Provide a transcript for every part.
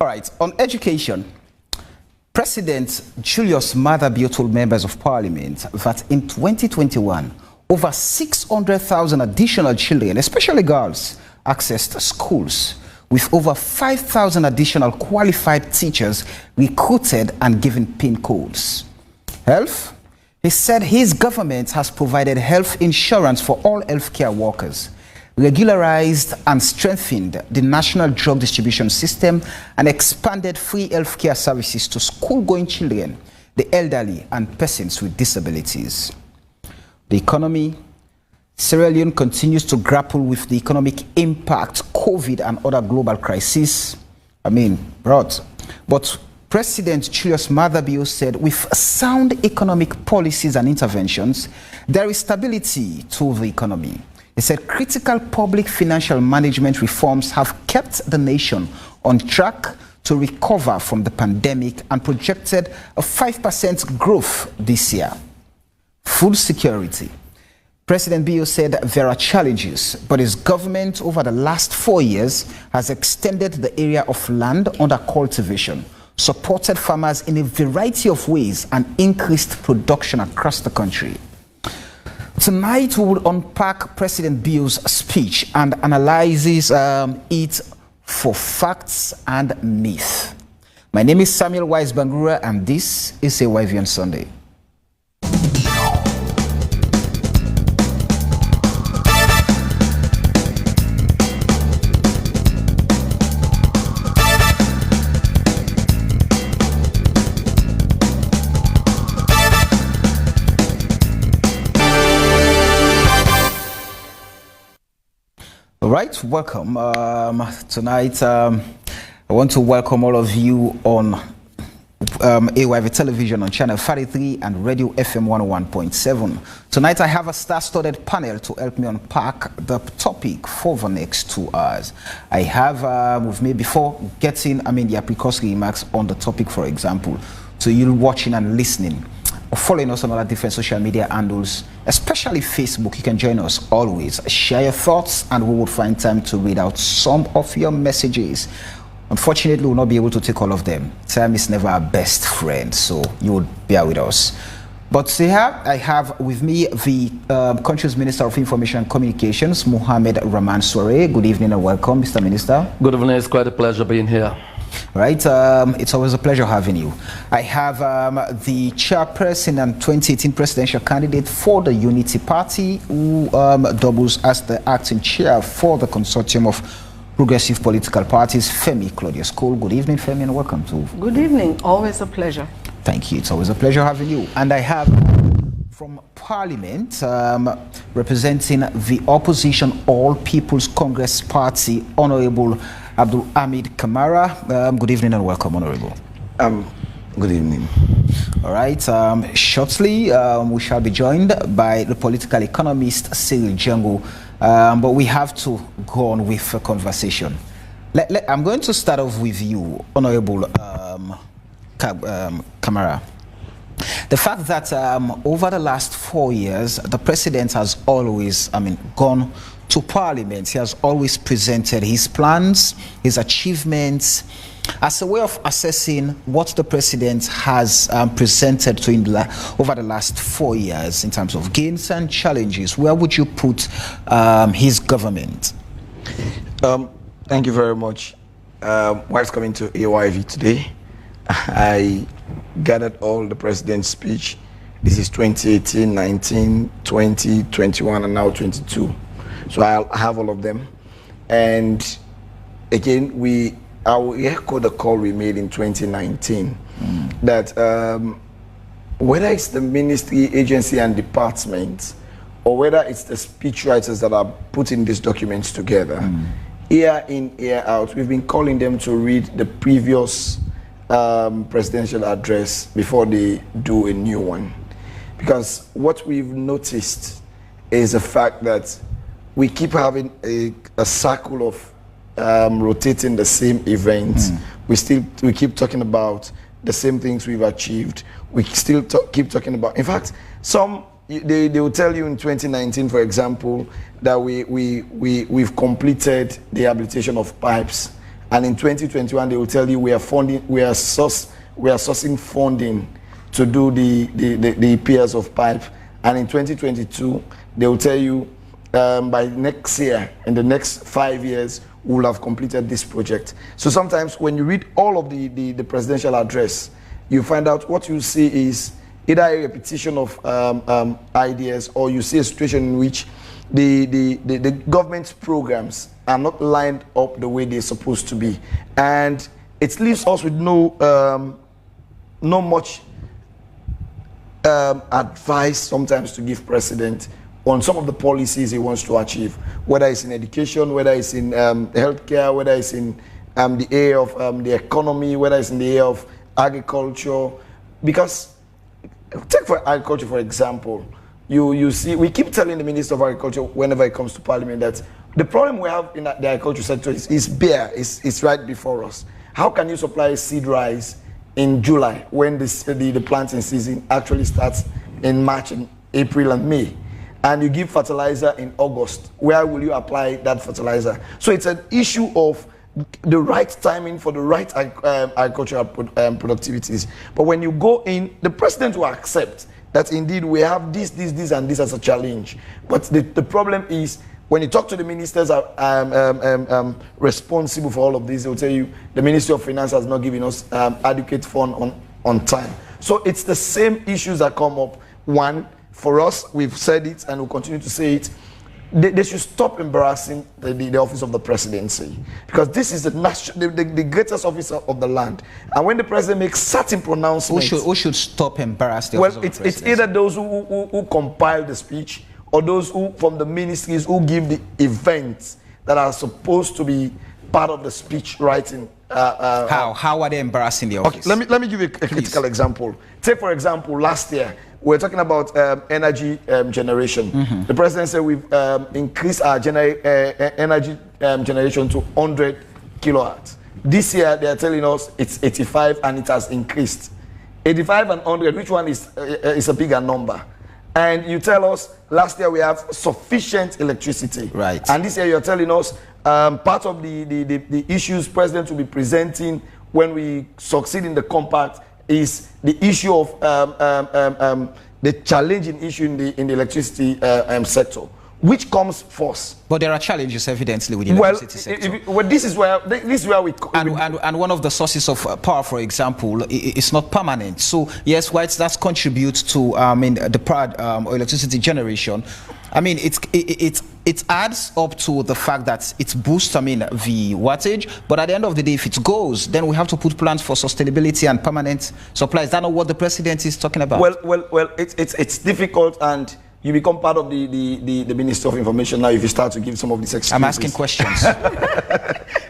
All right, on education, President Julius Maada Bio told members of parliament that in 2021, over 600,000 additional children, especially girls, accessed schools, with over 5,000 additional qualified teachers recruited and given PIN codes. Health, he said his government has provided health insurance for all healthcare workers, regularized and strengthened the national drug distribution system, and expanded free healthcare services to school-going children, the elderly, and persons with disabilities. The economy, Sierra Leone continues to grapple with the economic impact COVID and other global crises brought. But President Julius Maada Bio said with sound economic policies and interventions, there is stability to the economy. He said critical public financial management reforms have kept the nation on track to recover from the pandemic and projected a 5% growth this year. Food security. President Bio said there are challenges, but his government over the last 4 years has extended the area of land under cultivation, supported farmers in a variety of ways, and increased production across the country. Tonight, we will unpack President Bio's speech and analyze it for facts and myth. My name is Samuel Wise Bangura, and this is AYV Sunday. All right, welcome. Tonight, I want to welcome all of you on AYV television on channel 33 and Radio FM 101.7. Tonight, I have a star-studded panel to help me unpack the topic for the next 2 hours. I have with me, before getting their precursory remarks on the topic, for example, to you watching and listening, following us on other different social media handles, especially Facebook. You can join us always. Share your thoughts and we will find time to read out some of your messages. Unfortunately, we'll not be able to take all of them. Time is never our best friend, so you will bear with us. But here I have with me the country's Minister of Information and Communications, Mohamed Rahman Soare. Good evening and welcome, Mr. Minister. Good evening. It's quite a pleasure being here. Right, it's always a pleasure having you. I have the chairperson and 2018 presidential candidate for the Unity Party, who doubles as the acting chair for the consortium of progressive political parties, Femi Claudius Cole. Good evening, Femi, and welcome to. Good evening. Always a pleasure. Thank you. It's always a pleasure having you. And I have from Parliament, representing the opposition All People's Congress Party, Honorable Abdul Hamid Kamara. Good evening and welcome, Honorable. Good evening. All right. Shortly, we shall be joined by the political economist Cyril Django, but we have to go on with the conversation. I'm going to start off with you, Honorable Kamara. The fact that over the last 4 years, the president has always, gone to Parliament. He has always presented his plans, his achievements, as a way of assessing what the president has presented to him over the last 4 years in terms of gains and challenges. Where would you put his government? Thank you very much. Whilst coming to AYV today, I gathered all the president's speech. This is 2018, 19, 20, 21, and now 22. So I'll have all of them. And again, I will echo the call we made in 2019 that whether it's the ministry, agency, and department, or whether it's the speechwriters that are putting these documents together, year in, year out, we've been calling them to read the previous presidential address before they do a new one. Because what we've noticed is the fact that we keep having a cycle of rotating the same events. We keep talking about the same things we've achieved. We still keep talking about. In fact, they will tell you in 2019, for example, that we've completed the rehabilitation of pipes and in 2021 they will tell you we are sourcing funding to do the pairs of pipe, and in 2022 they will tell you by next year, in the next 5 years, we will have completed this project. So sometimes when you read all of the presidential address, you find out what you see is either a repetition of ideas, or you see a situation in which the government's programs are not lined up the way they're supposed to be, and it leaves us with no much advice sometimes to give president on some of the policies he wants to achieve, whether it's in education, whether it's in healthcare, whether it's in the area of the economy, whether it's in the area of agriculture. Because take for agriculture, for example, you see, we keep telling the Minister of Agriculture whenever it comes to Parliament that the problem we have in the agriculture sector is bare, it's right before us. How can you supply seed rice in July when the planting season actually starts in March and April and May? And you give fertilizer in August. Where will you apply that fertilizer? So it's an issue of the right timing for the right agricultural productivities. But when you go in, the president will accept that indeed we have this and this as a challenge. But the problem is, when you talk to the ministers responsible for all of this, they'll tell you the Ministry of Finance has not given us adequate fund on time. So it's the same issues that come up. One, for us, we've said it and we'll continue to say it, they should stop embarrassing the office of the presidency, because this is the greatest office of the land. And when the president makes certain pronouncements, who should stop embarrassing the office of the presidency? It's either those who compile the speech, or those who from the ministries who give the events that are supposed to be part of the speech writing. How are they embarrassing the office? Okay, let me give you a critical example. Take for example, last year we're talking about energy generation. The president said we've increased our energy generation to 100 kilowatts. This year they are telling us it's 85 and it has increased. 85 and 100, which one is a bigger number? And you tell us last year we have sufficient electricity. Right. And this year you're telling us part of the issues president will be presenting when we succeed in the compact is the issue of the challenging issue in the electricity sector. Which comes first? But there are challenges evidently within the electricity sector. This is where we and one of the sources of power, for example, is not permanent. So yes, whilst that contributes to the power electricity generation, I mean it adds up to the fact that it boosts the wattage. But at the end of the day, if it goes, then we have to put plans for sustainability and permanent supply. Is that not what the president is talking about? Well, it's difficult, and you become part of the Ministry of Information now if you start to give some of these excuses. I'm asking questions.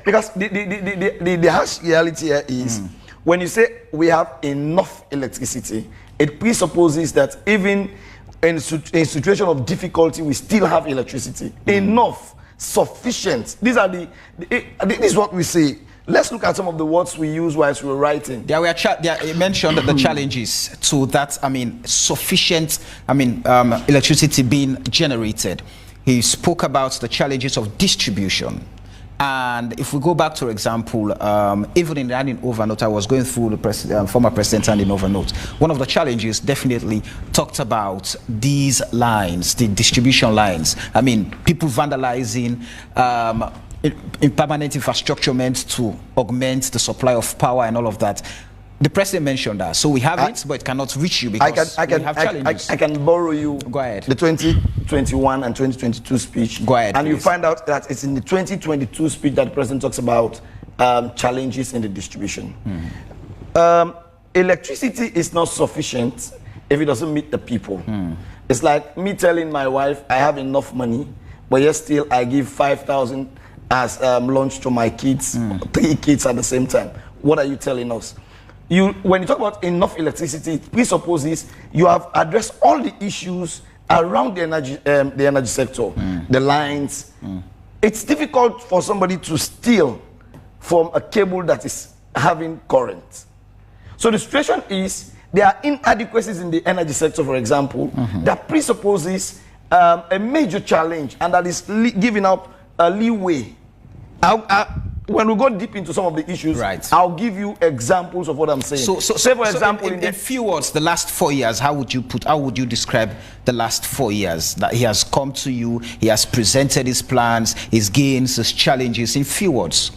Because the harsh reality here is, when you say we have enough electricity, it presupposes that even in a situation of difficulty, we still have electricity. Enough, sufficient. This is what we say. Let's look at some of the words we use whilst we were writing. There mentioned the challenges to that, sufficient, electricity being generated. He spoke about the challenges of distribution. And if we go back to example, even in the handing over note, I was going through the former president's handing over note. One of the challenges definitely talked about these lines, the distribution lines. People vandalizing, in permanent infrastructure meant to augment the supply of power and all of that. The president mentioned that. So we have it, but it cannot reach you because we have challenges. I can borrow you Go ahead. The 2021 and 2022 speech. Go ahead, and please. you find out that it's in the 2022 speech that the president talks about challenges in the distribution. Electricity is not sufficient if it doesn't meet the people. It's like me telling my wife I have enough money, but yet still I give 5,000 as lunch to my kids, 3 kids at the same time. What are you telling us? When you talk about enough electricity, it presupposes you have addressed all the issues around the energy sector, the lines. It's difficult for somebody to steal from a cable that is having current. So the situation is there are inadequacies in the energy sector, for example, that presupposes a major challenge, and that is giving up a leeway. when we go deep into some of the issues, Right. I'll give you examples of what I'm saying. Say, for example, in few words, the last 4 years, how would you describe the last 4 years that he has come to you, he has presented his plans, his gains, his challenges, in few words?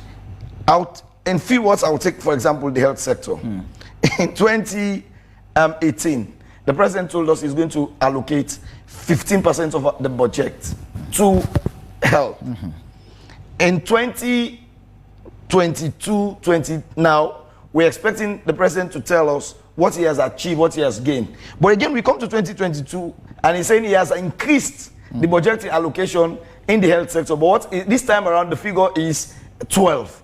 In few words, I will take, for example, the health sector. In 2018, the president told us he's going to allocate 15% of the budget to health. In 2022, now, we're expecting the president to tell us what he has achieved, what he has gained. But again, we come to 2022, and he's saying he has increased the budgetary allocation in the health sector. But this time around, the figure is 12.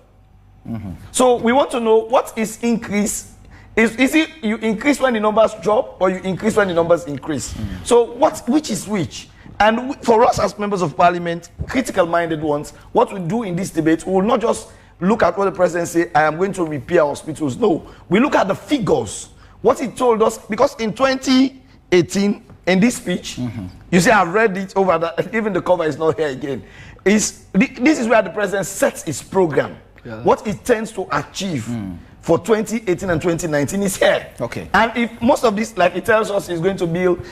So we want to know what is increase. Is it you increase when the numbers drop, or you increase when the numbers increase? So which is which? And for us as members of parliament, critical-minded ones, what we do in this debate, we will not just look at what the president say, I am going to repair hospitals. No, we look at the figures. What he told us, because in 2018, in this speech, you see, I've read it over that, even the cover is not here again. This is where the president sets his program. Yeah. What it tends to achieve for 2018 and 2019 is here. Okay. And if most of this, like it tells us, is going to build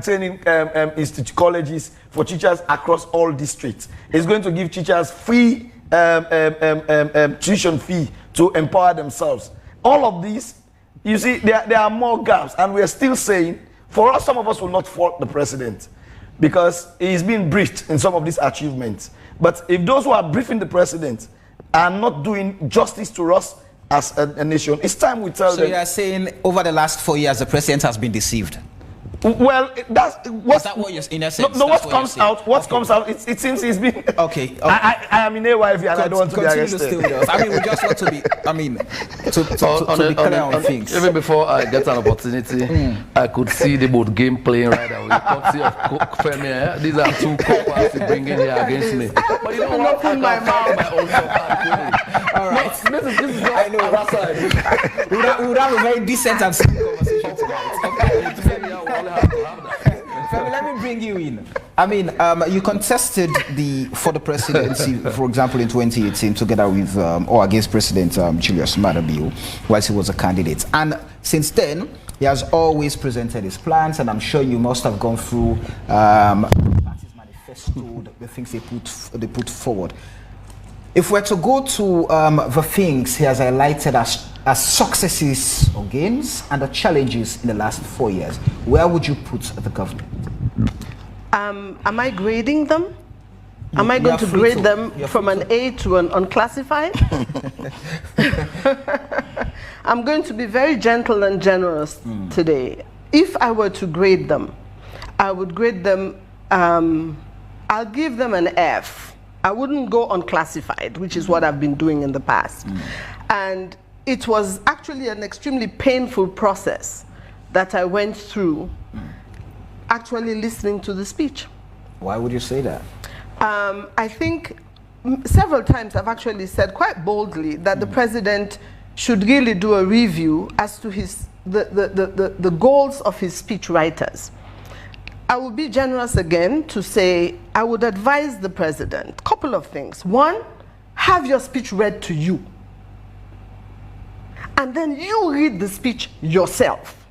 training institute colleges for teachers across all districts. It's going to give teachers free tuition fee to empower themselves. All of these, you see, there are more gaps, and we are still saying, for us, some of us will not fault the president because he's been briefed in some of these achievements. But if those who are briefing the president are not doing justice to us as a nation, it's time we tell them. So you are saying over the last 4 years, the president has been deceived? Well, is that what you're in essence? No, what comes out, it seems he's been. Okay. I am in AYV and I don't want to be arrested. Stay with us. I mean, we just want to be, to be clear on things. Even before I get an opportunity, I could see the board game playing right away. Courtesy of Femi. These are two coppers bringing here against me. But you know what? I can find my own copper. All right. This is just I know. We would have a very decent and simple conversation tonight. Femi, let me bring you in. I mean, you contested for the presidency, for example, in 2018, together with or against President Julius Maada Bio, whilst he was a candidate. And since then, he has always presented his plans, and I'm sure you must have gone through the party's manifesto, the things they put forward. If we're to go to the things he has highlighted as successes or gains and the challenges in the last 4 years, where would you put the government? Am I grading them? Am I going to grade them from an A to an unclassified? I'm going to be very gentle and generous today. If I were to grade them, I would grade them, I'll give them an F. I wouldn't go unclassified, which is what I've been doing in the past. And it was actually an extremely painful process that I went through actually listening to the speech. Why would you say that? I think several times I've actually said quite boldly that the president should really do a review as to the goals of his speech writers. I will be generous again to say I would advise the president a couple of things. One, have your speech read to you. And then you read the speech yourself.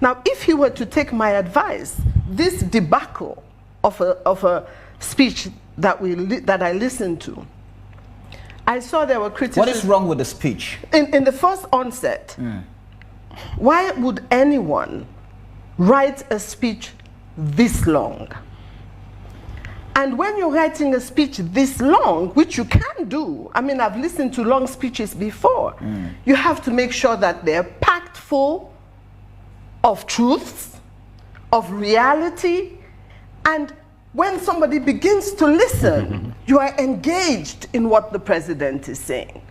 Now, if he were to take my advice, this debacle of a speech that I listened to, I saw there were criticisms. What is wrong with the speech? In the first onset, why would anyone write a speech this long? And when you're writing a speech this long, which you can do, I mean, I've listened to long speeches before, you have to make sure that they're packed full of truths, of reality, and when somebody begins to listen, you are engaged in what the president is saying.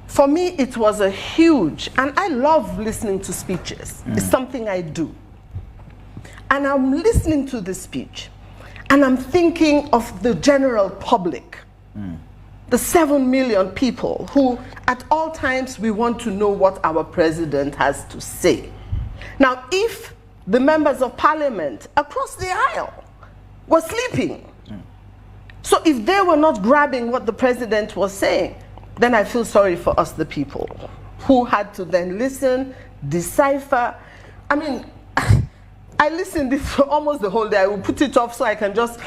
For me, it was a huge, and I love listening to speeches. It's something I do. And I'm listening to the speech, and I'm thinking of the general public, the 7 million people who, at all times, we want to know what our president has to say. Now, if the members of parliament across the aisle were sleeping, So if they were not grabbing what the president was saying, then I feel sorry for us, the people, who had to then listen, decipher. I mean, I listened this for almost the whole day. I will put it off so I can just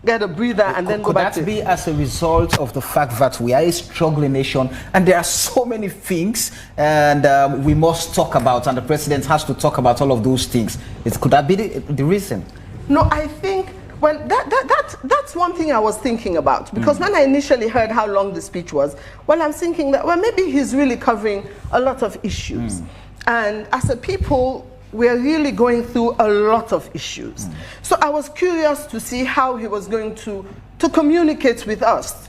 get a breather and then go back to it. Could that be as a result of the fact that we are a struggling nation and there are so many things and we must talk about, and the president has to talk about all of those things? Could that be the reason? No, I think that's one thing I was thinking about, because when I initially heard how long the speech was, well, I'm thinking that, well, maybe he's really covering a lot of issues. And as a people, we're really going through a lot of issues. So I was curious to see how he was going to communicate with us,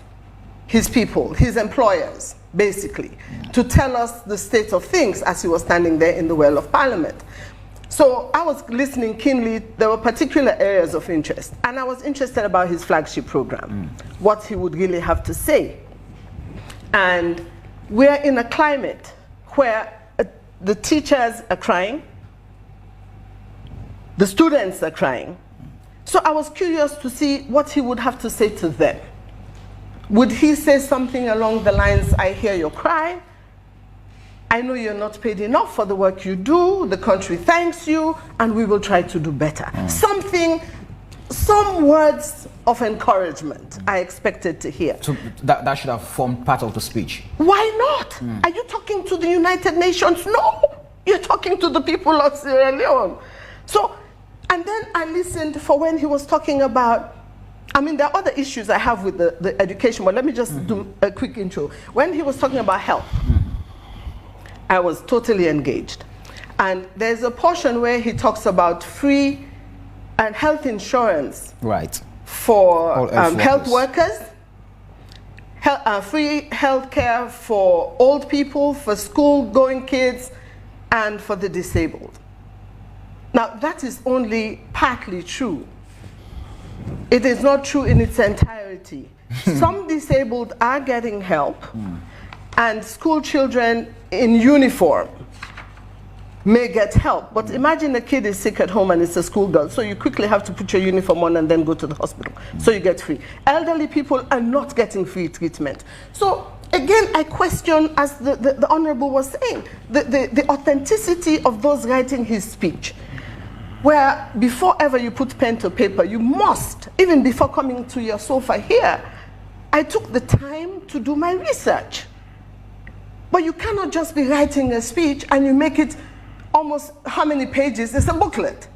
his people, his employers, basically, to tell us the state of things as he was standing there in the well of Parliament. So I was listening keenly. There were particular areas of interest, and I was interested about his flagship program, what he would really have to say. And we're in a climate where the teachers are crying, the students are crying. So I was curious to see what he would have to say to them. Would he say something along the lines, I hear your cry, I know you're not paid enough for the work you do, the country thanks you, and we will try to do better. Some words of encouragement I expected to hear. So that should have formed part of the speech. Why not? Are you talking to the United Nations? No, you're talking to the people of Sierra Leone. So, and then I listened for when he was talking about, I mean, there are other issues I have with the education, but let me just do a quick intro. When he was talking about health, I was totally engaged. And there's a portion where he talks about free and health insurance for health workers, free health care for old people, for school-going kids, and for the disabled. Now, that is only partly true. It is not true in its entirety. Some disabled are getting help, and school children in uniform may get help. But imagine a kid is sick at home and it's a schoolgirl, so you quickly have to put your uniform on and then go to the hospital. So you get free. Elderly people are not getting free treatment. So again, I question, as the Honorable was saying, the authenticity of those writing his speech, where before ever you put pen to paper, you must, even before coming to your sofa here, I took the time to do my research. But you cannot just be writing a speech and you make it almost, how many pages? It's a booklet,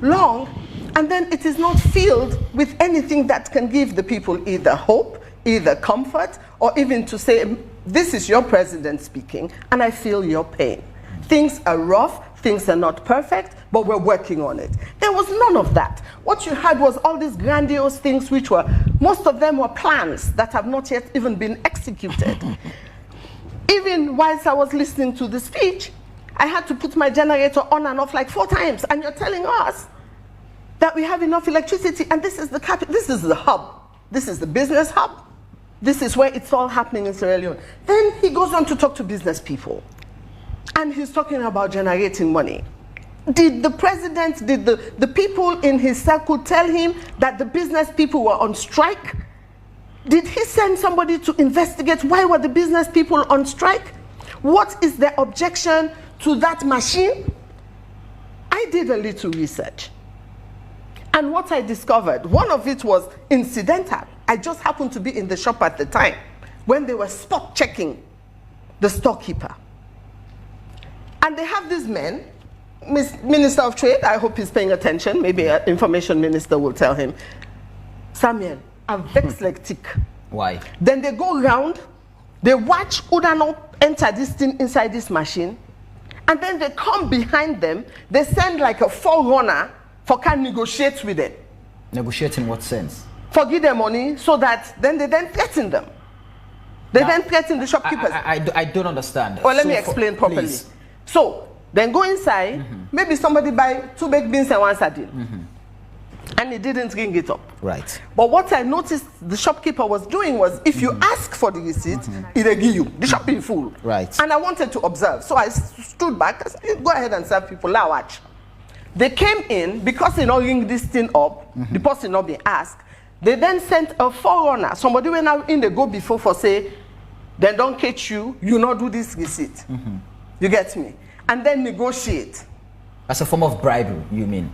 long, and then it is not filled with anything that can give the people either hope, either comfort, or even to say, this is your president speaking, and I feel your pain. Things are rough, things are not perfect, but we're working on it. There was none of that. What you had was all these grandiose things, which were, most of them were plans that have not yet even been executed. Even whilst I was listening to the speech, I had to put my generator on and off like 4 times, and you're telling us that we have enough electricity, and this is the capital, this is the hub, this is the business hub, this is where it's all happening in Sierra Leone. Then he goes on to talk to business people, and he's talking about generating money. Did the president, did the people in his circle tell him that the business people were on strike? Did he send somebody to investigate why were the business people on strike? What is their objection to that machine? I did a little research. And what I discovered, one of it was incidental. I just happened to be in the shop at the time when they were spot checking the storekeeper. And they have these men, Minister of Trade, I hope he's paying attention, maybe an information minister will tell him, Samuel, I'm vexed like tick. Why? Then they go around, they watch Udano enter this thing inside this machine, and then they come behind them, they send like a forerunner for can negotiate with them. Negotiate in what sense? Forgive them money so that then they then threaten them. They then threaten the shopkeepers. I don't understand. Well, let me explain properly. Please. So, then go inside, maybe somebody buy 2 baked beans and 1 sardine. And he didn't ring it up. Right. But what I noticed the shopkeeper was doing was, if you ask for the receipt, he'll give you. The shop is full. Right. And I wanted to observe. So I stood back, I said, go ahead and serve people, now watch. They came in, because they not ring this thing up, the person not being asked, They then sent a forerunner, somebody when now in the go before for say, then don't catch you, you not do this receipt. You get me? And then negotiate. As a form of bribery, you mean?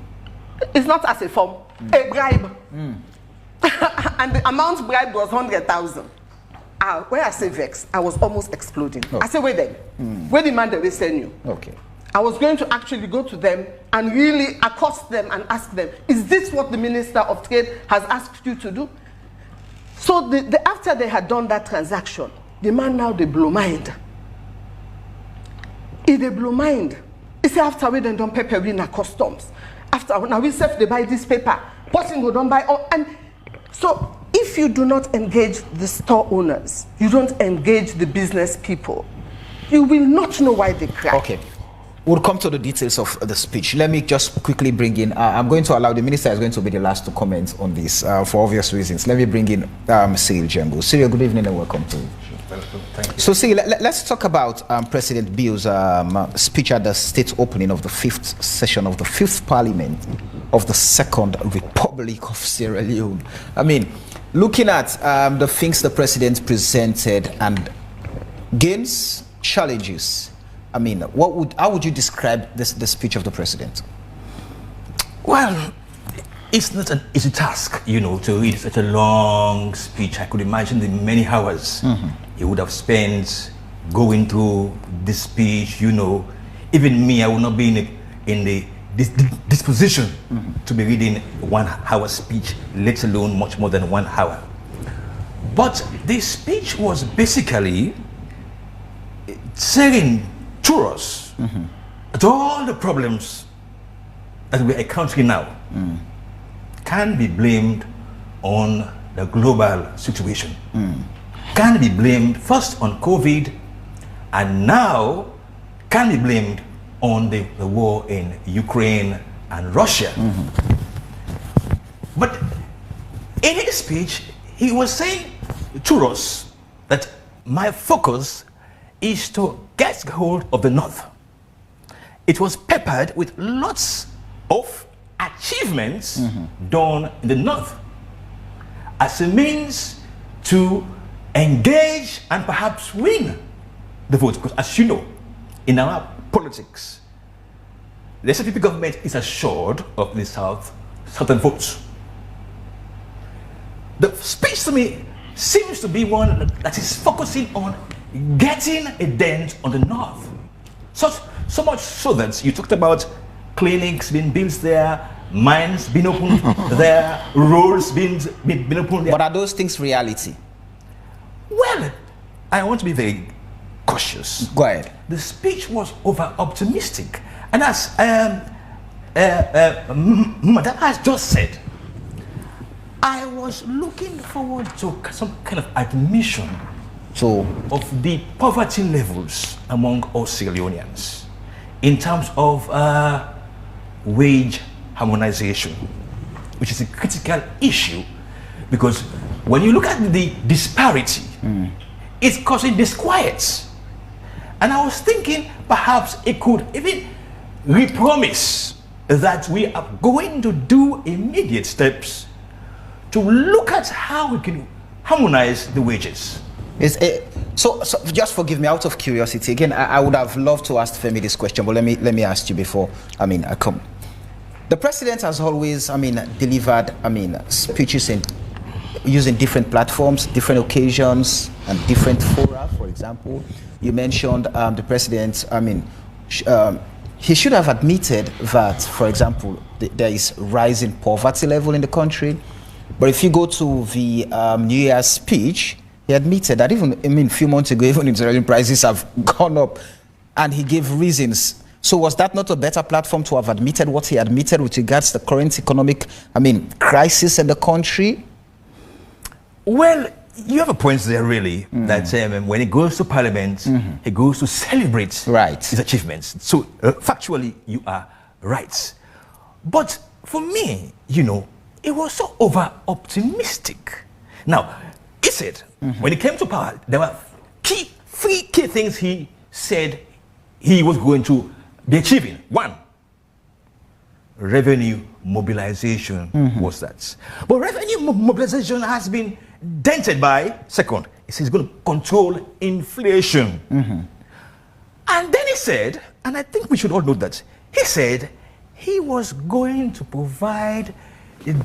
It's not as a form, a bribe. And the amount bribed was 100,000. When I say vex, I was almost exploding. Oh. I said, wait then, where the man that they send you? Okay. I was going to actually go to them and really accost them and ask them, is this what the Minister of Trade has asked you to do? So after they had done that transaction, the man now they blow mind. If they blow mind, he say after we then don't paper we na customs. After now we self they buy this paper, person go don't buy all. And so if you do not engage the store owners, you don't engage the business people, you will not know why they cry. Okay. We'll come to the details of the speech. Let me just quickly bring in, I'm going to allow, the minister is going to be the last to comment on this for obvious reasons. Let me bring in Cyril Jembu. Cyril, good evening and welcome to you. Thank you. So Cyril, let's talk about President Bio's speech at the state opening of the 5th session of the 5th Parliament of the Second Republic of Sierra Leone. I mean, looking at the things the president presented and gains, challenges, I mean, how would you describe the speech of the president? Well, it's not an easy task, you know, to read such a long speech. I could imagine the many hours he would have spent going through this speech, you know. Even me, I would not be in the disposition to be reading 1 hour speech, let alone much more than 1 hour. But the speech was basically saying to us that all the problems that we're encountering now can be blamed on the global situation. Can be blamed first on COVID, and now can be blamed on the war in Ukraine and Russia. But in his speech, he was saying to us that my focus is to get hold of the North. It was peppered with lots of achievements done in the North as a means to engage and perhaps win the vote. Because as you know, in our politics, the SPP government is assured of the Southern votes. The speech to me seems to be one that is focusing on getting a dent on the North. So much so that you talked about clinics being built there, mines being opened there, roads being opened there. But are those things reality? Well, I want to be very cautious. Go ahead. The speech was over-optimistic. And as Madam has just said, I was looking forward to some kind of admission of the poverty levels among all Sierra Leoneans in terms of wage harmonization, which is a critical issue, because when you look at the disparity, it's causing disquiet. And I was thinking perhaps it could even re-promise that we are going to do immediate steps to look at how we can harmonize the wages. So just forgive me, out of curiosity, again, I would have loved to ask Femi this question, but let me ask you before, I come. The president has always, delivered, speeches using different platforms, different occasions, and different fora. For example, you mentioned the president, he should have admitted that, for example, there is rising poverty level in the country. But if you go to the New Year's speech, he admitted that even, a few months ago, even Israeli prices have gone up, and he gave reasons. So was that not a better platform to have admitted what he admitted with regards to the current economic, crisis in the country? Well, you have a point there, really, that when he goes to Parliament, he goes to celebrate his achievements. So factually, you are right. But for me, it was so over-optimistic. Now, he said, when he came to power, there were three key things he said he was going to be achieving. One, revenue mobilization was that. But revenue mobilization has been dented by, second, it says it's going to control inflation. And then he said, and I think we should all note that, he said he was going to provide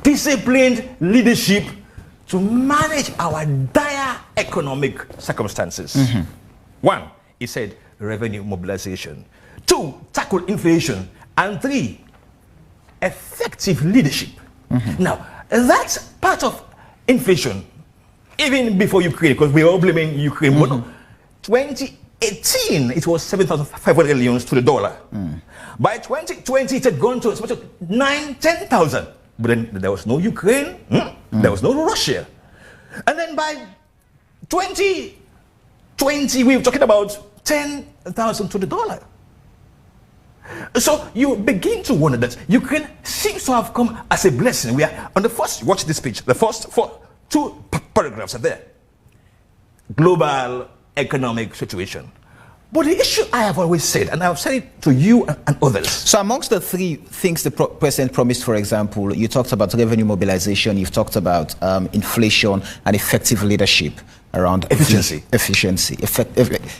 disciplined leadership to manage our dire economic circumstances. One, he said revenue mobilization. Two, tackle inflation. And three, effective leadership. Now, that's part of inflation, even before Ukraine, because we are all blaming Ukraine. 2018, it was 7,500 millions to the dollar. By 2020, it had gone to as much as 10,000. But then there was no Ukraine, there was no Russia. And then by 2020, we were talking about 10,000 to the dollar. So you begin to wonder that Ukraine seems to have come as a blessing. We are on the first, watch this speech, the first two paragraphs are there. Global economic situation. But the issue I have always said, and I've said it to you and others. So amongst the three things the president promised, for example, you talked about revenue mobilization, you've talked about inflation and effective leadership around efficiency.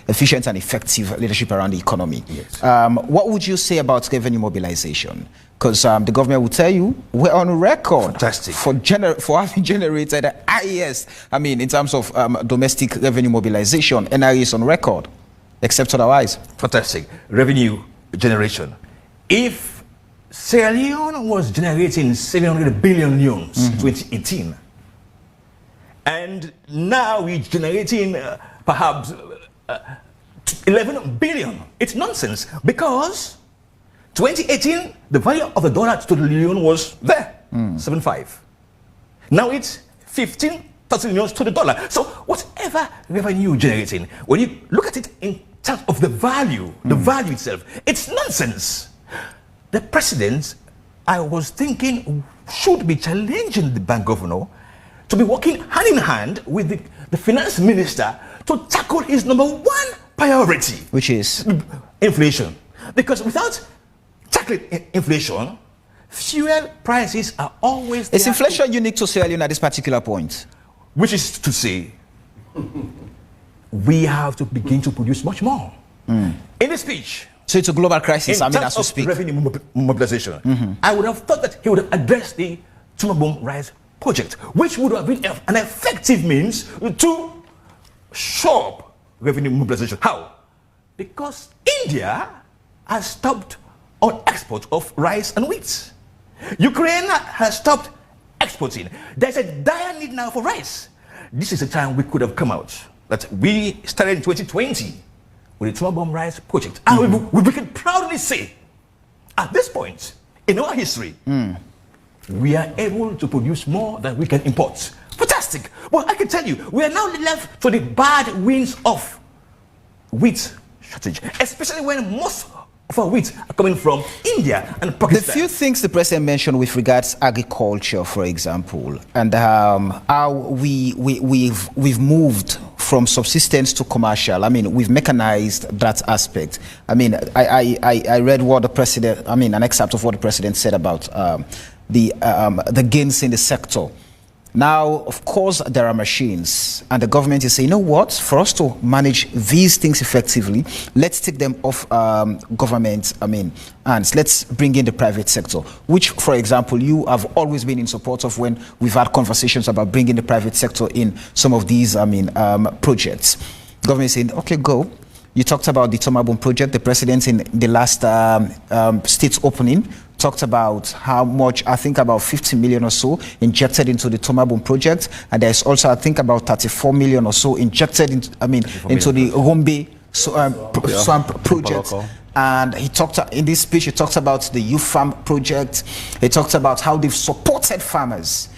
Efficient and effective leadership around the economy. Yes. What would you say about revenue mobilization? Because the government will tell you we're on record for having generated the highest, in terms of domestic revenue mobilization. NRE is on record, except otherwise. Fantastic. Revenue generation. If Sierra Leone was generating 700 billion yuans in 2018, and now we're generating perhaps 11 billion, it's nonsense, because 2018, the value of the dollar to the yuan was there, 7.5. Now it's 15,000 yuans to the dollar. So whatever revenue generating, when you look at it in terms of the value, the value itself, it's nonsense. The president, I was thinking, should be challenging the bank governor to be working hand in hand with the finance minister to tackle his number one priority, which is inflation. Because without tackling inflation, fuel prices are always Is inflation unique to Sierra Leone at this particular point? Which is to say, we have to begin to produce much more. In the speech, so it's a global crisis, in terms as we of speak. revenue mobilization, I would have thought that he would have addressed the Tumabum Rise project, which would have been an effective means to shore up revenue mobilization. How? Because India has stopped on export of rice and wheat. Ukraine has stopped exporting. There's a dire need now for rice. This is a time we could have come out. That we started in 2020 with the Tumabum Rice project. And we can proudly say, at this point in our history, we are able to produce more than we can import. Fantastic. Well, I can tell you, we are now left to the bad winds of wheat shortage, especially when most of our wheat are coming from India and Pakistan. The few things the president mentioned with regards to agriculture, for example, and how we've moved from subsistence to commercial. We've mechanized that aspect. I read what the president, an excerpt of what the president said about the gains in the sector. Now, of course, there are machines, and the government is saying, you know what, for us to manage these things effectively, let's take them off government, hands. Let's bring in the private sector, which, for example, you have always been in support of when we've had conversations about bringing the private sector in some of these, projects. Government is saying, okay, go. You talked about the Tumabum project. The president in the last state opening talked about how much, I think about 50 million or so injected into the Tumabum project. And there's also, I think, about 34 million or so injected into the Rombe swamp project. And he talked, in this speech, he talked about the youth farm project. He talked about how they've supported farmers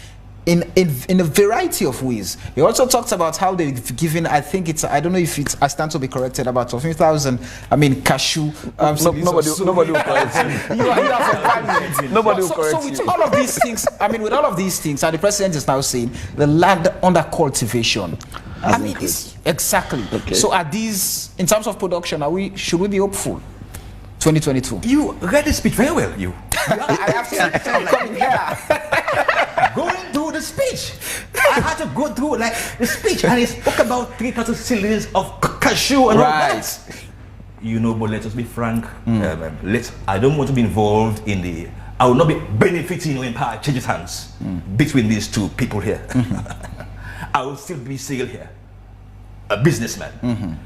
in a variety of ways. He also talked about how they've given, I think it's, I don't know if it's, I stand to be corrected, about 12,000, cashew. Nobody will correct you. Nobody will correct you. So with all of these things, with all of these things, and the president is now saying the land under cultivation. Exactly. Okay. So are these, in terms of production, should we be hopeful? 2022. You read the speech very well, you. I have to come here. Going through the speech, I had to go through like the speech, and he spoke about 3,000 cylinders of cashew and all that. You know, but let us be frank. I don't want to be involved in the. I will not be benefiting when power changes hands between these two people here. I will still be still here, a businessman.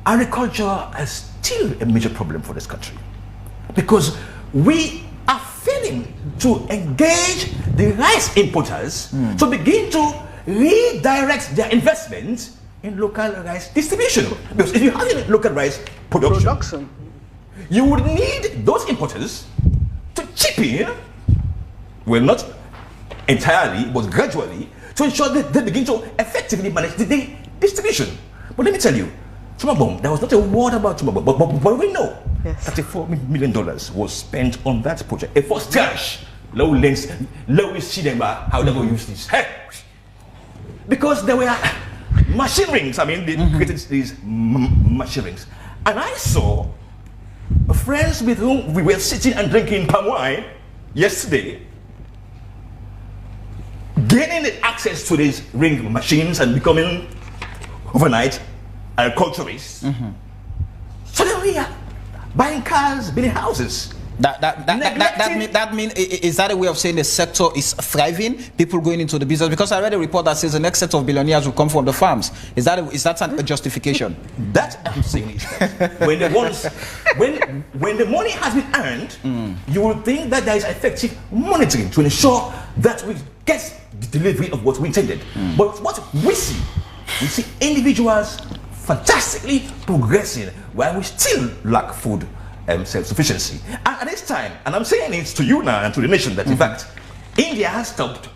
Agriculture is still a major problem for this country because we are failing to engage the rice importers to begin to redirect their investments in local rice distribution. Because if you have a local rice production, you would need those importers to chip in, well, not entirely, but gradually, to ensure that they begin to effectively manage the distribution. But let me tell you, Tumabom, there was not a word about Tumabom, but we know $34 million was spent on that project. A first cash, low lens, lowest cinema, how they go use this. Hey! Because there were machine rings, they created these machine rings. And I saw friends with whom we were sitting and drinking palm wine yesterday, gaining access to these ring machines and becoming overnight agriculturists. Suddenly, buying cars, building houses. That mean is that a way of saying the sector is thriving? People going into the business, because I read a report that says the next set of billionaires will come from the farms. Is that a justification? That I'm saying is that when the money has been earned, you will think that there is effective monitoring to ensure that we get the delivery of what we intended. But what we see individuals fantastically progressing while we still lack food self-sufficiency. And at this time, and I'm saying it to you now and to the nation, that in fact, India has stopped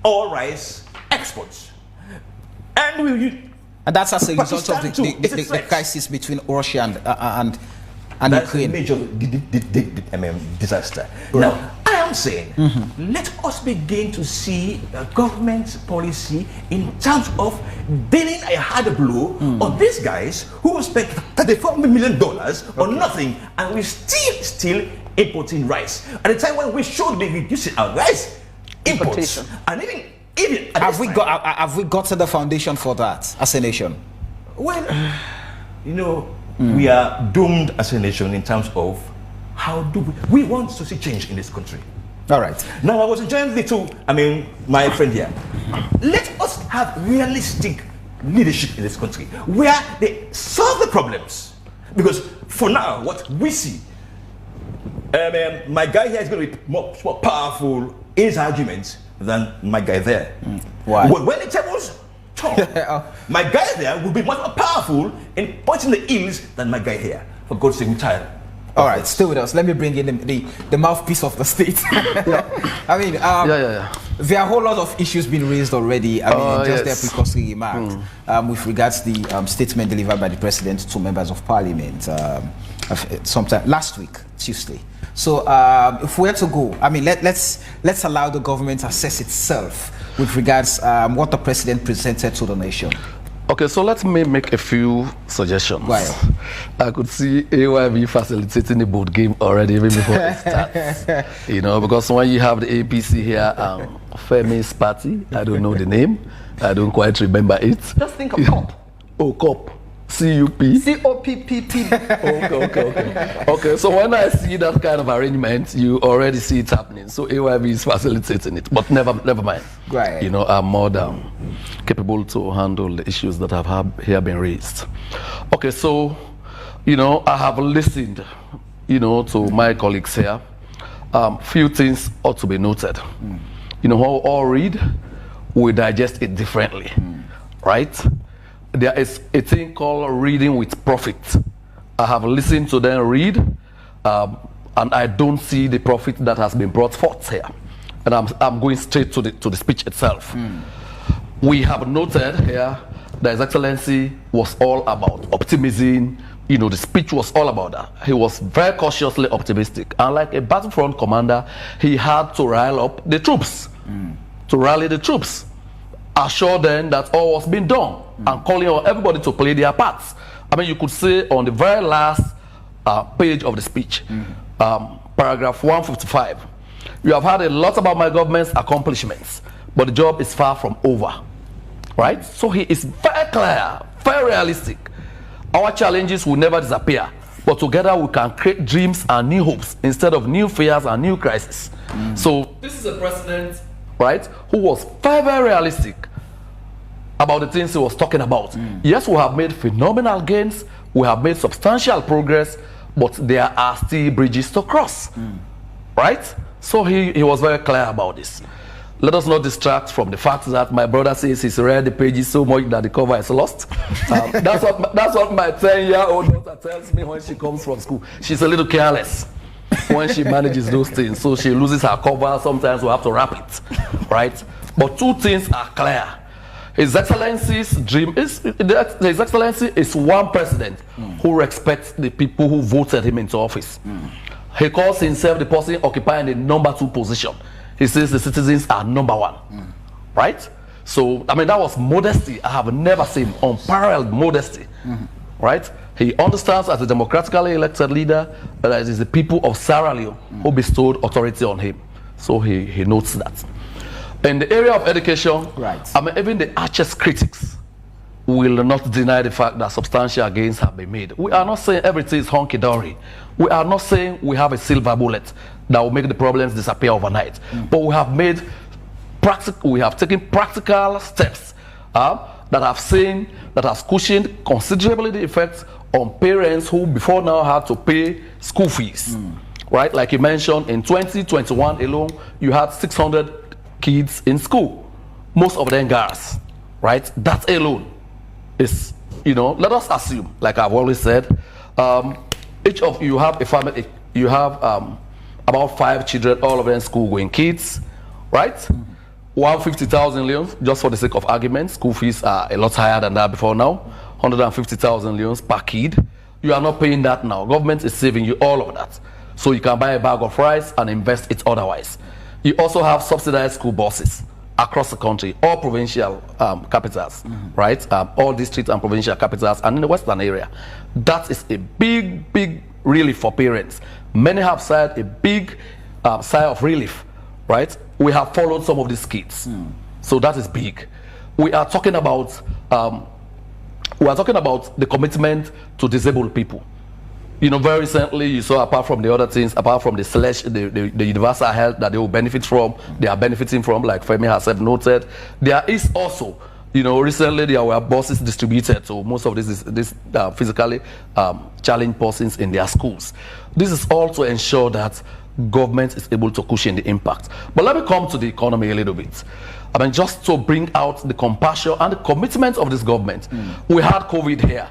all rice exports. And that's as a result of the crisis between Russia and that's Ukraine. That's a major disaster. Now, I am saying, let us begin to see government policy in terms of dealing a hard blow on these guys who spent $34 million on nothing, and we still importing rice at a time when we should be reducing our rice imports. And even have we got to the foundation for that as a nation? Well, we are doomed as a nation in terms of how do we want to see change in this country. All right. Now, I was enjoying my friend here. Let us have realistic leadership in this country where they solve the problems. Because for now, what we see, my guy here is going to be more powerful in his arguments than my guy there. Why? When the tables turn, my guy there will be much more powerful in pointing the ills than my guy here. For God's sake, I'm tired. All right, stay with us. Let me bring in the mouthpiece of the state. There are a whole lot of issues being raised already. Their precursory remarks with regards to the statement delivered by the president to members of parliament sometime last week, Tuesday. So if we're to go, let's allow the government to assess itself with regards what the president presented to the nation. Okay, so let me make a few suggestions. Why? I could see AYV facilitating the board game already even before it starts. Because when you have the APC here, Femi's party, I don't know the name, I don't quite remember it. Just think of COP. Oh, COP. CUP. COPPP. Okay, so when I see that kind of arrangement, you already see it happening. So AYV is facilitating it, but never mind. Right. I'm more than capable to handle the issues that have been raised. Okay, so, I have listened, to my colleagues here. Few things ought to be noted. How all read, we digest it differently, right? There is a thing called reading with profit. I have listened to them read, and I don't see the profit that has been brought forth here. And I'm going straight to the speech itself. We have noted here that His Excellency was all about optimism. The speech was all about that. He was very cautiously optimistic. And like a battlefront commander, he had to rile up the troops, to rally the troops, assure them that all was being done, and calling on everybody to play their parts. You could say on the very last page of the speech, paragraph 155. You have heard a lot about my government's accomplishments, but the job is far from over, right? So he is very clear, very realistic. Our challenges will never disappear, but together we can create dreams and new hopes instead of new fears and new crises. So this is a president, right, who was very, very realistic about the things he was talking about. Yes, we have made phenomenal gains, we have made substantial progress, but there are still bridges to cross, right? So he was very clear about this. Let us not distract from the fact that my brother says he's read the pages so much that the cover is lost. That's what my 10-year-old daughter tells me when she comes from school. She's a little careless when she manages those things. So she loses her cover. Sometimes we have to wrap it, right? But two things are clear. His Excellency's dream is, His Excellency is one president who respects the people who voted him into office. He calls himself the person occupying the number 2 position. He says the citizens are number 1, right? So, I mean, that was modesty I have never seen, unparalleled modesty, right? He understands as a democratically elected leader that it is the people of Sierra Leone who bestowed authority on him. So he notes that. In the area of education, right. I mean, even the archest critics will not deny the fact that substantial gains have been made. We are not saying everything is honky-dory. We are not saying we have a silver bullet that will make the problems disappear overnight. But we have made taken practical steps that have cushioned considerably the effects on parents who before now had to pay school fees. Right? Like you mentioned, in 2021 alone, you had 600 kids in school, most of them girls, right? That alone is, let us assume, like I've always said, each of you have a family, you have about 5 children, all of them school-going kids, right? 150,000 leones, just for the sake of argument. School fees are a lot higher than that before now. 150,000 leones per kid. You are not paying that now. Government is saving you all of that. So you can buy a bag of rice and invest it otherwise. You also have subsidized school buses across the country, all provincial capitals, right? All district and provincial capitals, and in the western area. That is a big, big relief for parents. Many have sighed a big sigh of relief, right? We have followed some of these kids, so that is big. We are talking about the commitment to disabled people. Very recently, you saw, apart from the other things, apart from the universal health that they will benefit from, they are benefiting from, like Femi herself noted, there is also, recently there were buses distributed to most of these physically challenged persons in their schools. This is all to ensure that government is able to cushion the impact. But let me come to the economy a little bit. I mean, just to bring out the compassion and the commitment of this government. We had COVID here.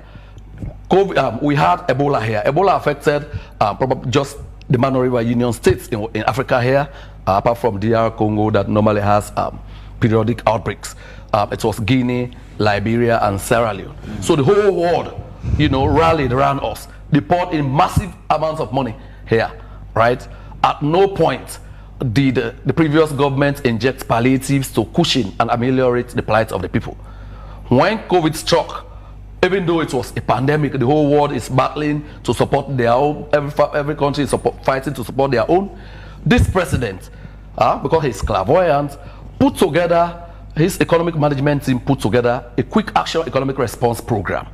We had Ebola here. Ebola affected probably just the Mano River Union states in Africa here, apart from DR Congo that normally has periodic outbreaks. It was Guinea, Liberia, and Sierra Leone. So the whole world, rallied around us. They poured in massive amounts of money here, right? At no point did the previous government inject palliatives to cushion and ameliorate the plight of the people. When COVID struck, even though it was a pandemic, the whole world is battling to support their own. Every country is fighting to support their own. This president, because he's clairvoyant, put together, his economic management team put together a quick action economic response program,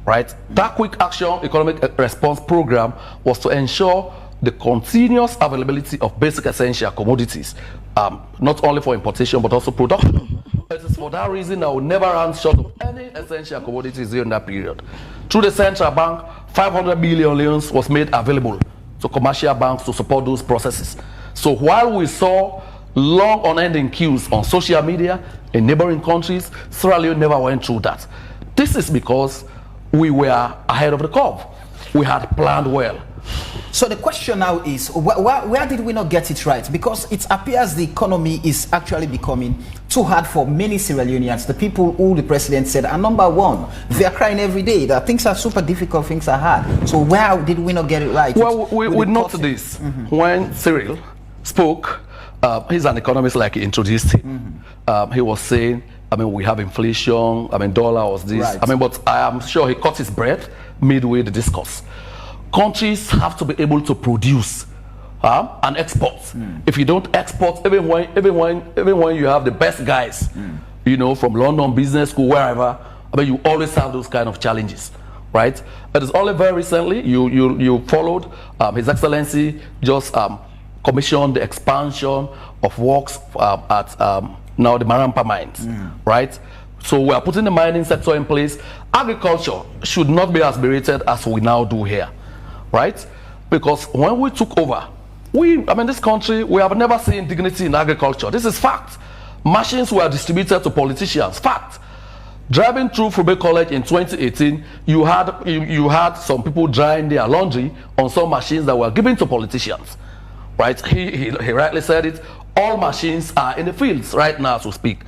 right? That quick action economic response program was to ensure the continuous availability of basic essential commodities, not only for importation but also production. It is for that reason I will never run short of any essential commodities during that period. Through the central bank, 500 billion leones was made available to commercial banks to support those processes. So while we saw long unending queues on social media in neighboring countries, Sierra Leone never went through that. This is because we were ahead of the curve. We had planned well. So the question now is, where did we not get it right? Because it appears the economy is actually becoming too hard for many Sierra Leoneans. The people who the president said are number 1. They are crying every day that things are super difficult, things are hard. So where did we not get it right? Well, we noted this. When Cyril spoke, he's an economist like he introduced him. He was saying, we have inflation, dollar was this. Right. But I am sure he caught his breath midway the discourse. Countries have to be able to produce and exports. If you don't export, even when you have the best guys, you know, from London Business School, wherever, I mean, you always have those kind of challenges, right? It is only very recently you followed His Excellency just commissioned the expansion of works at now the Marampa mines, right? So we are putting the mining sector in place. Agriculture should not be as berated as we now do here, right? Because when we took over, this country, we have never seen dignity in agriculture. This is fact. Machines were distributed to politicians. Fact. Driving through Fube College in 2018, you had some people drying their laundry on some machines that were given to politicians, right? He rightly said it. All machines are in the fields right now as we speak.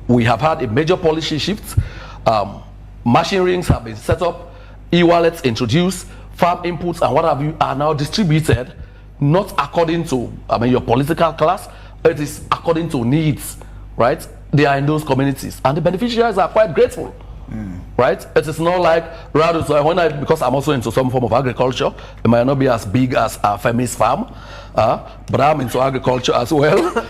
We have had a major policy shift. Machine rings have been set up, e-wallets introduced, farm inputs and what have you are now distributed, not according to your political class. It is according to needs, right? They are in those communities, and the beneficiaries are quite grateful, right? It is not like because I'm also into some form of agriculture, it might not be as big as Femi's farm, but I'm into agriculture as well.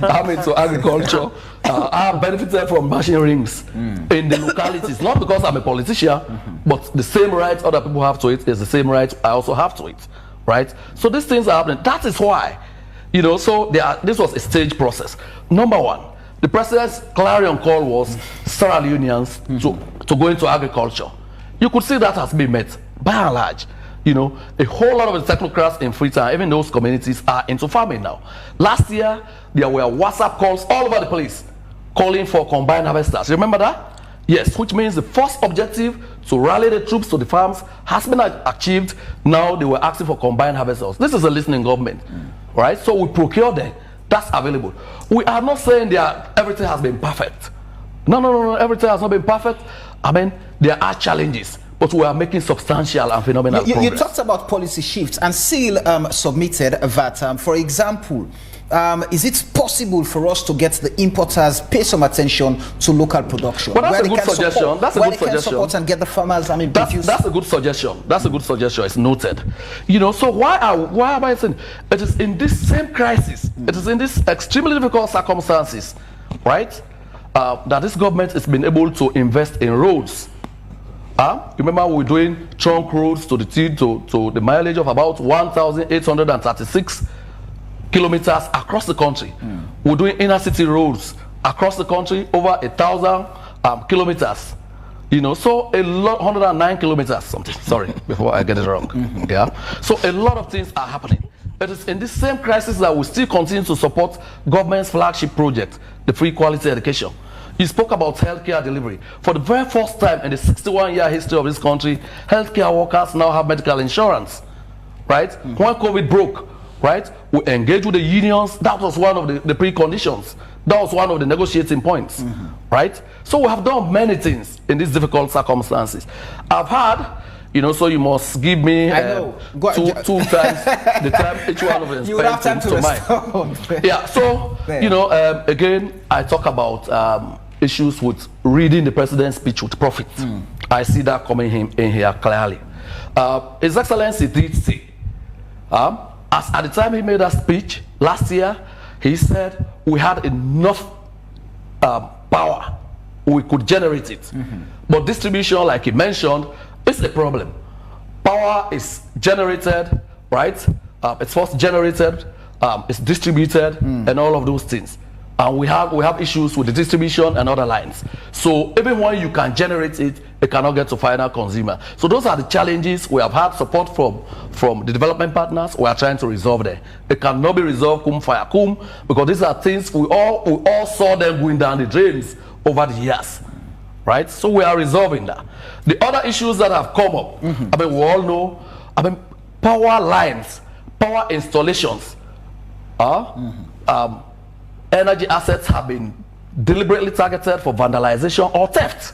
I'm into agriculture. I have benefited from machine rings in the localities, not because I'm a politician, but the same rights other people have to it is the same rights I also have to it, right? So these things are happening. That is why, so this was a stage process. Number one, the president's clarion call was Sierra Leoneans to go into agriculture. You could see that has been met by and large. A whole lot of the technocrats in Freetown, even those communities, are into farming now. Last year, there were WhatsApp calls all over the place calling for combined harvesters. Remember that? Yes, which means the first objective to rally the troops to the farms has been achieved. Now they were asking for combined harvesters. This is a listening government, right? So we procure them. That's available. We are not saying that everything has been perfect. No, everything has not been perfect. There are challenges, but we are making substantial and phenomenal progress. You talked about policy shifts, and SEAL submitted that, for example, is it possible for us to get the importers pay some attention to local production? Well, that's a good suggestion. That's a good suggestion. Support and get the farmers, That's a good suggestion. That's a good suggestion. It's noted. So why am I saying it is in this same crisis? It is in these extremely difficult circumstances, right? That this government has been able to invest in roads. Remember, we're doing trunk roads to the mileage of about 1,836 kilometers across the country. We're doing inner city roads across the country, over 1,000 kilometers. So a lot, 109 kilometers, something. Sorry, before I get it wrong. Yeah. So a lot of things are happening. It is in this same crisis that we still continue to support government's flagship project, the free quality education. You spoke about healthcare delivery. For the very first time in the 61-year history of this country, healthcare workers now have medical insurance, right? When COVID broke, right, we engaged with the unions. That was one of the preconditions. That was one of the negotiating points, right? So we have done many things in these difficult circumstances. I've had, so you must give me two times the time each one of them spent to mine. Yeah, so, again, I talk about issues with reading the president's speech with profit. I see that coming in here clearly. His Excellency did say, as at the time he made that speech last year, he said we had enough power, we could generate it. But distribution, like he mentioned, is a problem. Power is generated, right? It's first generated, it's distributed, and all of those things. And we have issues with the distribution and other lines. So even when you can generate it, it cannot get to final consumer. So those are the challenges. We have had support from the development partners. We are trying to resolve them. It cannot be resolved cum fire cum, because these are things we all saw them going down the drains over the years, right? So we are resolving that. The other issues that have come up, we all know, power lines, power installations, energy assets have been deliberately targeted for vandalization or theft,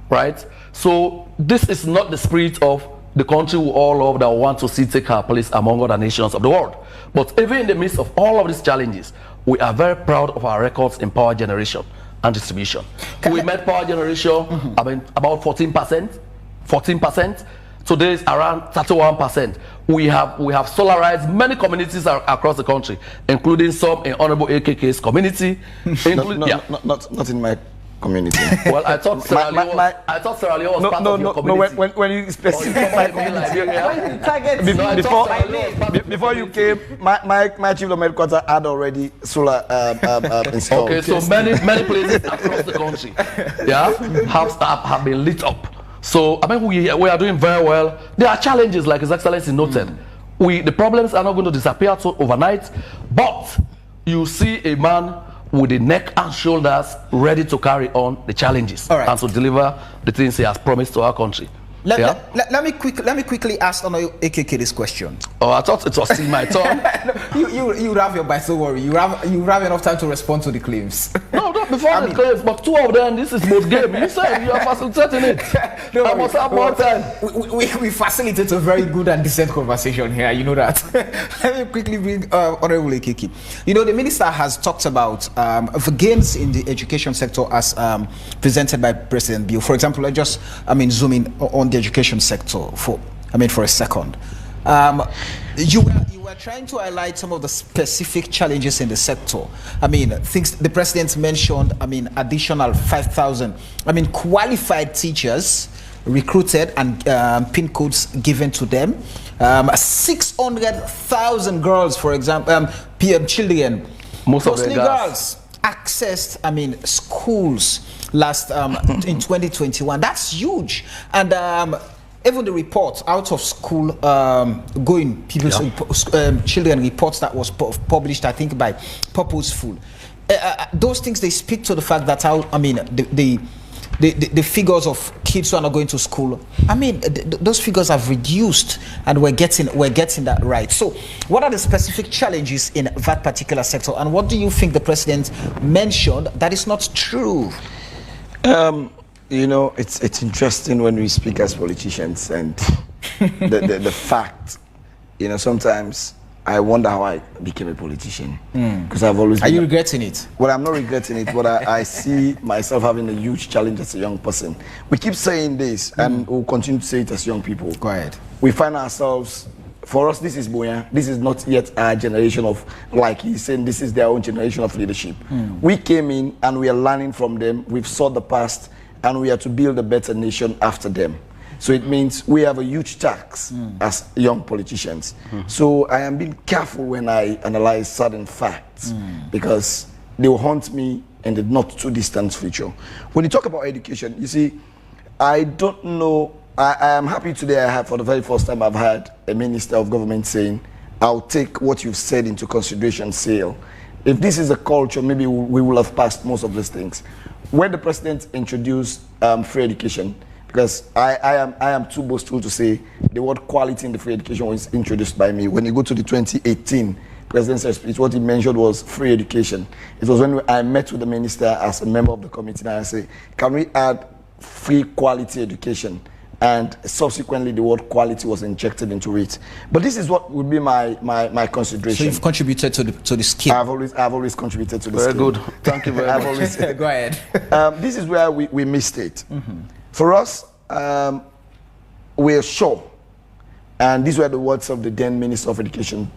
right? So this is not the spirit of the country we all love, that we want to see take our place among other nations of the world. But even in the midst of all of these challenges, we are very proud of our records in power generation and distribution. We made power generation about 14%. Today is around 31%. We have solarized many communities across the country, including some in Honorable AKK's community. Not in my community. Well, I thought Sierra Leone was part of your community. When you specify my community, before you came, my chief of medical quarter had already solar installed. Okay, so many places across the country, yeah, have been lit up. So I mean, we are doing very well. There are challenges, like His Excellency noted. The problems are not going to disappear overnight, but you see a man with the neck and shoulders ready to carry on the challenges and to deliver the things he has promised to our country. Let me quickly ask Honorable AKK this question. Oh, I thought it was still my turn. You have your bite, don't worry. You have enough time to respond to the claims. No, not before the claims, but two of them, this is both game. You said you are facilitating it. I must have more time. We facilitate a very good and decent conversation here, you know that. Let me quickly bring Honorable AKK. You know, the minister has talked about the gains in the education sector as presented by President Bill. For example, let's just, zoom in on the education sector for a second. You were trying to highlight some of the specific challenges in the sector. Things the president mentioned, additional 5,000, qualified teachers recruited and PIN codes given to them. 600,000 girls, for example, children, mostly girls, accessed, schools last in 2021. That's huge. And even the report out of school going children reports that was published, I think, by Purposeful. Those things, they speak to the fact that the figures of kids who are not going to school, those figures have reduced, and we're getting that right. So what are the specific challenges in that particular sector, and what do you think the president mentioned that is not true? You know, it's interesting when we speak as politicians, and the fact, you know, sometimes I wonder how I became a politician, because I've always been. Are you regretting it? Well, I'm not regretting it, but I see myself having a huge challenge as a young person. We keep saying this, and we'll continue to say it as young people. Go ahead. We find ourselves, for us, this is Boyan. This is not yet our generation of, like he's saying, this is their own generation of leadership. We came in and we are learning from them. We've sought the past, and we are to build a better nation after them. So it means we have a huge task as young politicians. So I am being careful when I analyze certain facts, because they will haunt me in the not too distant future. When you talk about education, you see, I don't know, I am happy today for the very first time I've had a minister of government saying, I'll take what you've said into consideration, Sale. If this is a culture, maybe we will have passed most of these things. When the president introduced free education, because I am too boastful to say the word quality in the free education was introduced by me. When you go to the 2018 presidential speech, what he mentioned was free education. It was when I met with the minister as a member of the committee, and I said, can we add free quality education? And subsequently the word quality was injected into it. But this is what would be my consideration. So you've contributed to the scheme. I've always contributed to the scheme. Very good. Thank you very much. Go ahead. This is where we missed it. For us, we're sure, and these were the words of the then Minister of Education,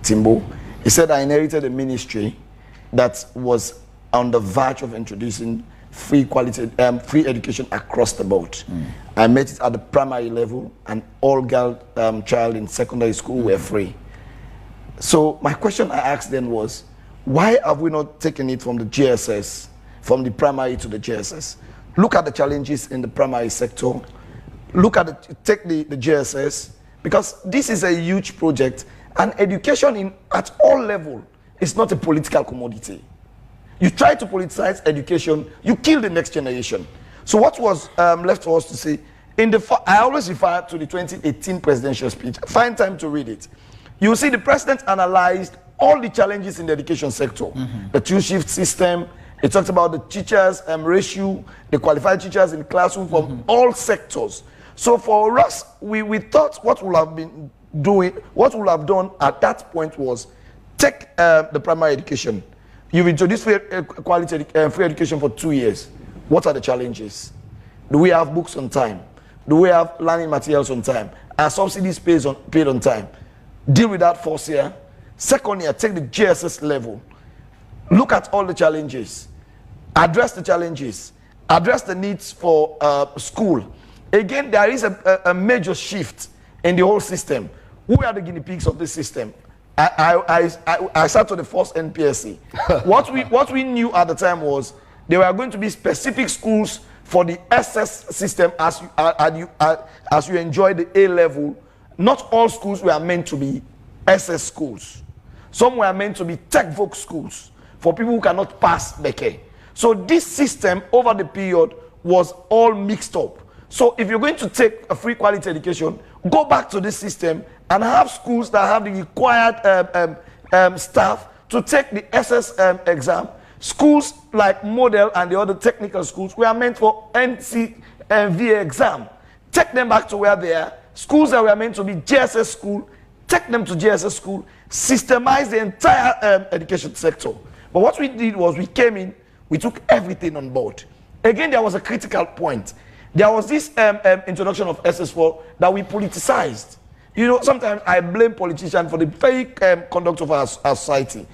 Timbo. He said, I inherited a ministry that was on the verge of introducing free education across the board. I met it at the primary level, and all girl child in secondary school were free. So my question I asked then was, why have we not taken it from the GSS, from the primary to the GSS? Look at the challenges in the primary sector. Look at take the GSS, because this is a huge project, and education at all levels is not a political commodity. You try to politicize education, you kill the next generation. So what was left for us to say, I always refer to the 2018 presidential speech. Find time to read it. You see the president analyzed all the challenges in the education sector, the two-shift system. It talked about the teachers ratio, the qualified teachers in the classroom from all sectors. So for us, we thought what we would have done at that point was take the primary education. You've introduced free education for 2 years. What are the challenges? Do we have books on time? Do we have learning materials on time? Are subsidies paid on time? Deal with that first year. Second year, take the GSS level. Look at all the challenges. Address the challenges. Address the needs for school. Again, there is a major shift in the whole system. Who are the guinea pigs of this system? I sat to the first NPSC. what we knew at the time was there were going to be specific schools for the SS system as you enjoy the A level. Not all schools were meant to be SS schools. Some were meant to be tech-voc schools for people who cannot pass Beke. So this system over the period was all mixed up. So if you're going to take a free quality education, go back to this system and have schools that have the required staff to take the SS exam. Schools like Model and the other technical schools were meant for NCVA exam. Take them back to where they are. Schools that were meant to be GSS school, take them to GSS school, systemize the entire education sector. But what we did was we came in, we took everything on board. Again, there was a critical point. There was this introduction of SS4 that we politicized. You know, sometimes I blame politicians for the fake conduct of our society.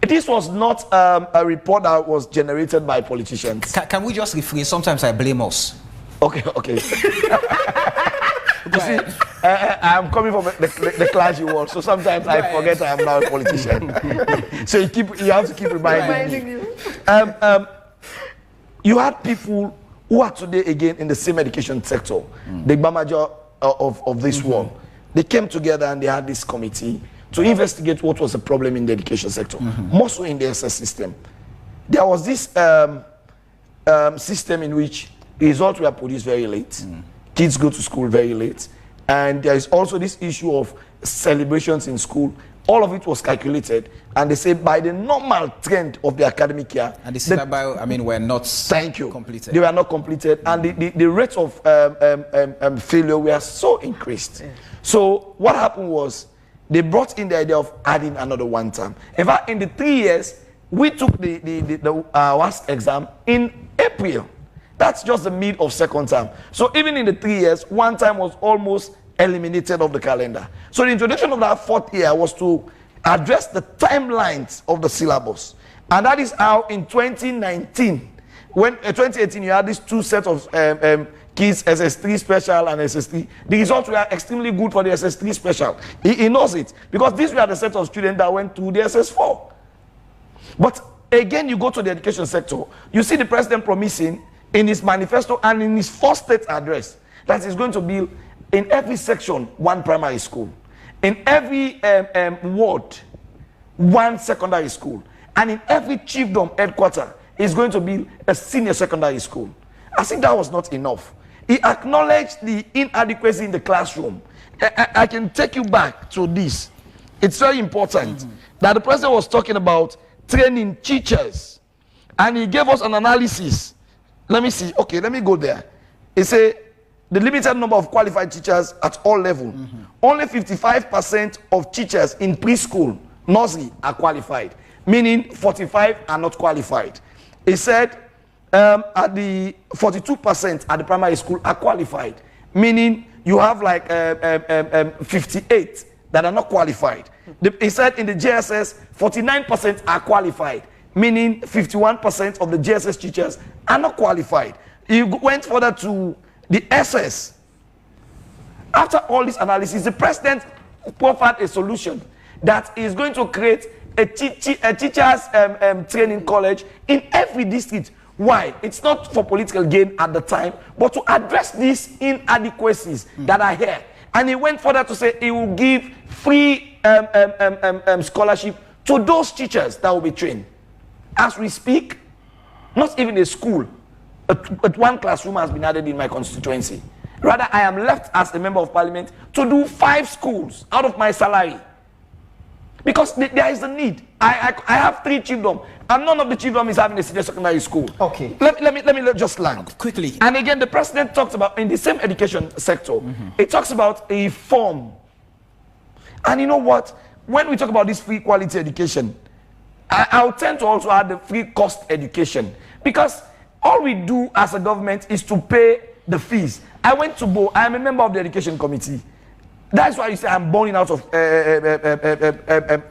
This was not a report that was generated by politicians. Can we just rephrase? Sometimes I blame us. Okay. You see, I'm coming from the clergy world, so sometimes I forget I am now a politician. So you have to keep reminding me. You had people who are today again in the same education sector, the Bamaja of this world. They came together and they had this committee to investigate what was the problem in the education sector, more so in the SS system. There was this system in which results were produced very late. Kids go to school very late. And there is also this issue of celebrations in school. All of it was calculated. And they say by the normal trend of the academic year. And the syllabi, were not completed. They were not completed. And the rate of failure were so increased. Yeah. So what happened was they brought in the idea of adding another one term. In fact, in the 3 years, we took the WASC exam in April. That's just the mid of second term. So even in the 3 years, one time was almost eliminated of the calendar. So the introduction of that fourth year was to address the timelines of the syllabus. And that is how in 2019, when 2018 you had these two sets of kids, SS3 special and SS3, the results were extremely good for the SS3 special. He knows it, because these were the set of students that went to the SS4. But again, you go to the education sector, you see the president promising in his manifesto and in his first state address that he's going to build in every section one primary school, in every ward one secondary school, and in every chiefdom headquarter is going to build a senior secondary school. I think that was not enough. He acknowledged the inadequacy in the classroom. I can take you back to this. It's very important that the president was talking about training teachers, and he gave us an analysis. Let me see. Okay, let me go there. He said the limited number of qualified teachers at all levels. Only 55% of teachers in preschool, nursery are qualified, meaning 45 are not qualified. He said at the 42% at the primary school are qualified, meaning you have like 58 that are not qualified. He said in the JSS, 49% are qualified, meaning 51% of the JSS teachers are not qualified. He went further to the SS. After all this analysis, the president proffered a solution that is going to create a teachers training college in every district. Why? It's not for political gain at the time, but to address these inadequacies that are here. And he went further to say he will give free scholarship to those teachers that will be trained. As we speak, not even a school, but one classroom has been added in my constituency. Rather, I am left as a member of parliament to do 5 schools out of my salary. Because there is a need. I have 3 chiefdom, and none of the chiefdom is having a senior secondary school. Okay. Let me just land. Quickly. And again, the president talks about, in the same education sector, it talks about a reform. And you know what? When we talk about this free quality education, I'll tend to also add the free cost education. Because all we do as a government is to pay the fees. I went to Bo. I am a member of the education committee. That's why you say I'm burning out of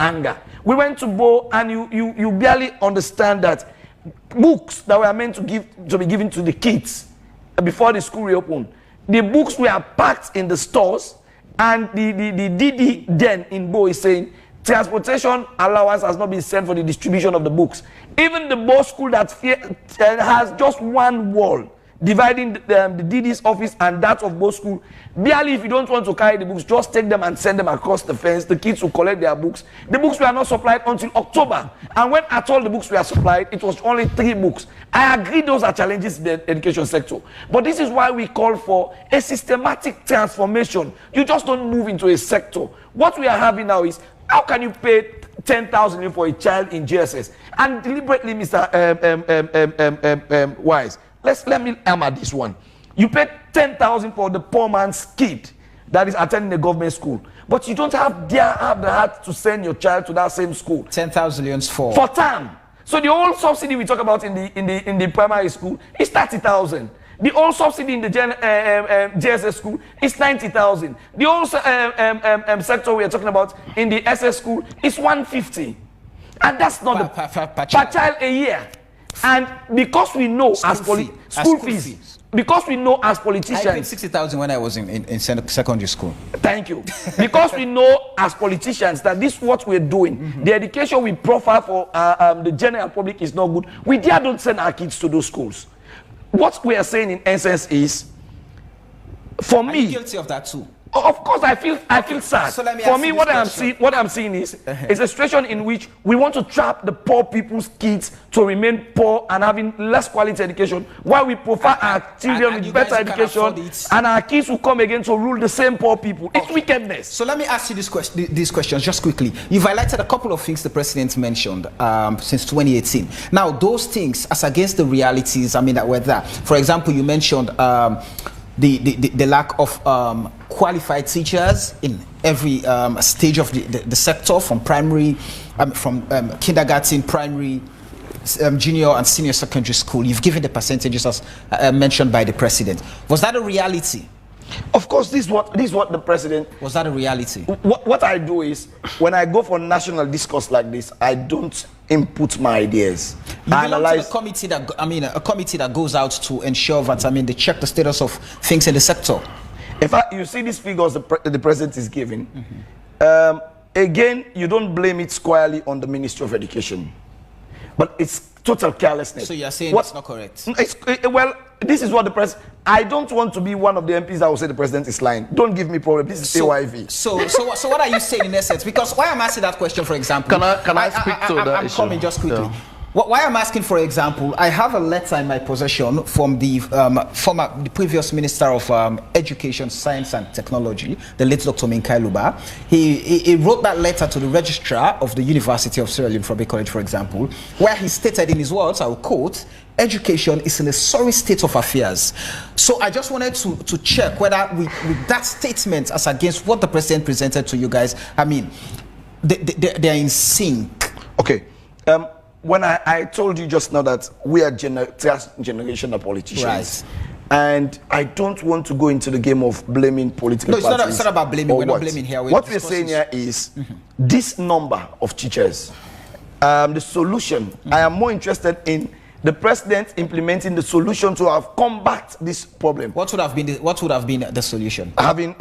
anger. We went to Bo, and you barely understand that books that were meant to be given to the kids before the school reopened, the books were packed in the stores, and the DD then in Bo is saying transportation allowance has not been sent for the distribution of the books. Even the Bo school that has just one wall dividing the DD's office and that of Bo school, barely, if you don't want to carry the books, just take them and send them across the fence. The kids will collect their books. The books were not supplied until October, and when at all the books were supplied, it was only 3 books. I agree those are challenges in the education sector, but this is why we call for a systematic transformation. You just don't move into a sector. What we are having now is, how can you pay 10,000 for a child in JSS? And deliberately, Mr. Wise, let me hammer this one. You pay 10,000 for the poor man's kid that is attending a government school, but you don't have the heart to send your child to that same school. 10,000 for term. So the old subsidy we talk about in the primary school is 30,000. The old subsidy in the JSS school is 90,000. The old sector we are talking about in the SS school is 150, and that's not per child a year. And because we know school fees, because we know as politicians, I paid 60,000 when I was in secondary school. Thank you. Because we know as politicians that this is what we're doing. The education we profile for the general public is not good. We dare don't send our kids to those schools. What we are saying in essence is, for me, I'm guilty of that too. Of course, I feel sad. So for me, what I'm seeing is a situation in which we want to trap the poor people's kids to remain poor and having less quality education, while we prefer our children with better education, and our kids will come again to rule the same poor people. It's wickedness. So let me ask you these questions just quickly. You've highlighted a couple of things the president mentioned since 2018. Now, those things, as against the realities, that were there. For example, you mentioned the lack of qualified teachers in every stage of the sector, from primary, from kindergarten, primary, junior and senior secondary school. You've given the percentages as mentioned by the president. Was that a reality? Of course, this is what the president... Was that a reality? What I do is, when I go for national discourse like this, I don't input my ideas. I analyze. To a committee that, a committee that goes out to ensure that, they check the status of things in the sector. In fact, you see these figures the president is giving. Again, you don't blame it squarely on the Ministry of Education, but it's total carelessness. So you're saying it's not correct? Well, this is what the president... I don't want to be one of the MPs that will say the president is lying. Don't give me problem. This is AYV. So what are you saying in essence? Because why I'm asking that question, for example... Can I speak to that issue? I'm coming just quickly. Yeah. Why I'm asking, for example, I have a letter in my possession from the previous Minister of Education, Science and Technology, the late Dr. Minkai Luba. He wrote that letter to the registrar of the University of Sierra Leone Fourbe College, for example, where he stated in his words, I will quote, "Education is in a sorry state of affairs." So I just wanted to check whether with that statement as against what the president presented to you guys, they're in sync. Okay. When I told you just now that we are generational politicians, right, and I don't want to go into the game of blaming political parties. It's not about blaming. We're not blaming here. What we're saying here is this number of teachers. The solution. I am more interested in the president implementing the solution to have combat this problem. What would have been the solution? Having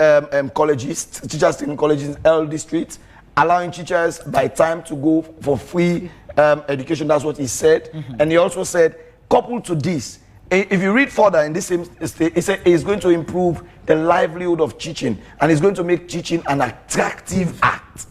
colleges, teachers in colleges in L districts, allowing teachers by time to go for free education. That's what he said. And he also said, coupled to this, if you read further in this same state, he said he's going to improve the livelihood of teaching, and he's going to make teaching an attractive act,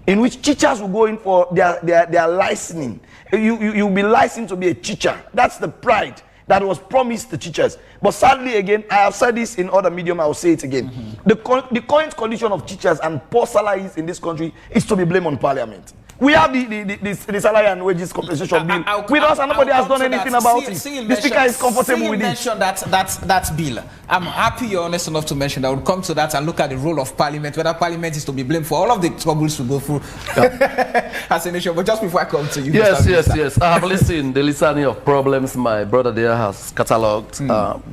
in which teachers will go in for their licensing. You'll be licensed to be a teacher. That's the pride that was promised the teachers. But sadly, again, I have said this in other medium, I will say it again. The current condition of teachers and poor salaries in this country is to be blamed on Parliament. We have the salary and wages compensation bill with us, and nobody has done anything about it. The speaker is comfortable with it. Mention that bill. I'm happy you're honest enough to mention that. We'll come to that and look at the role of Parliament, whether Parliament is to be blamed for all of the troubles to go through as a nation. But just before I come to you, yes. I have listened the listening of problems my brother there has catalogued,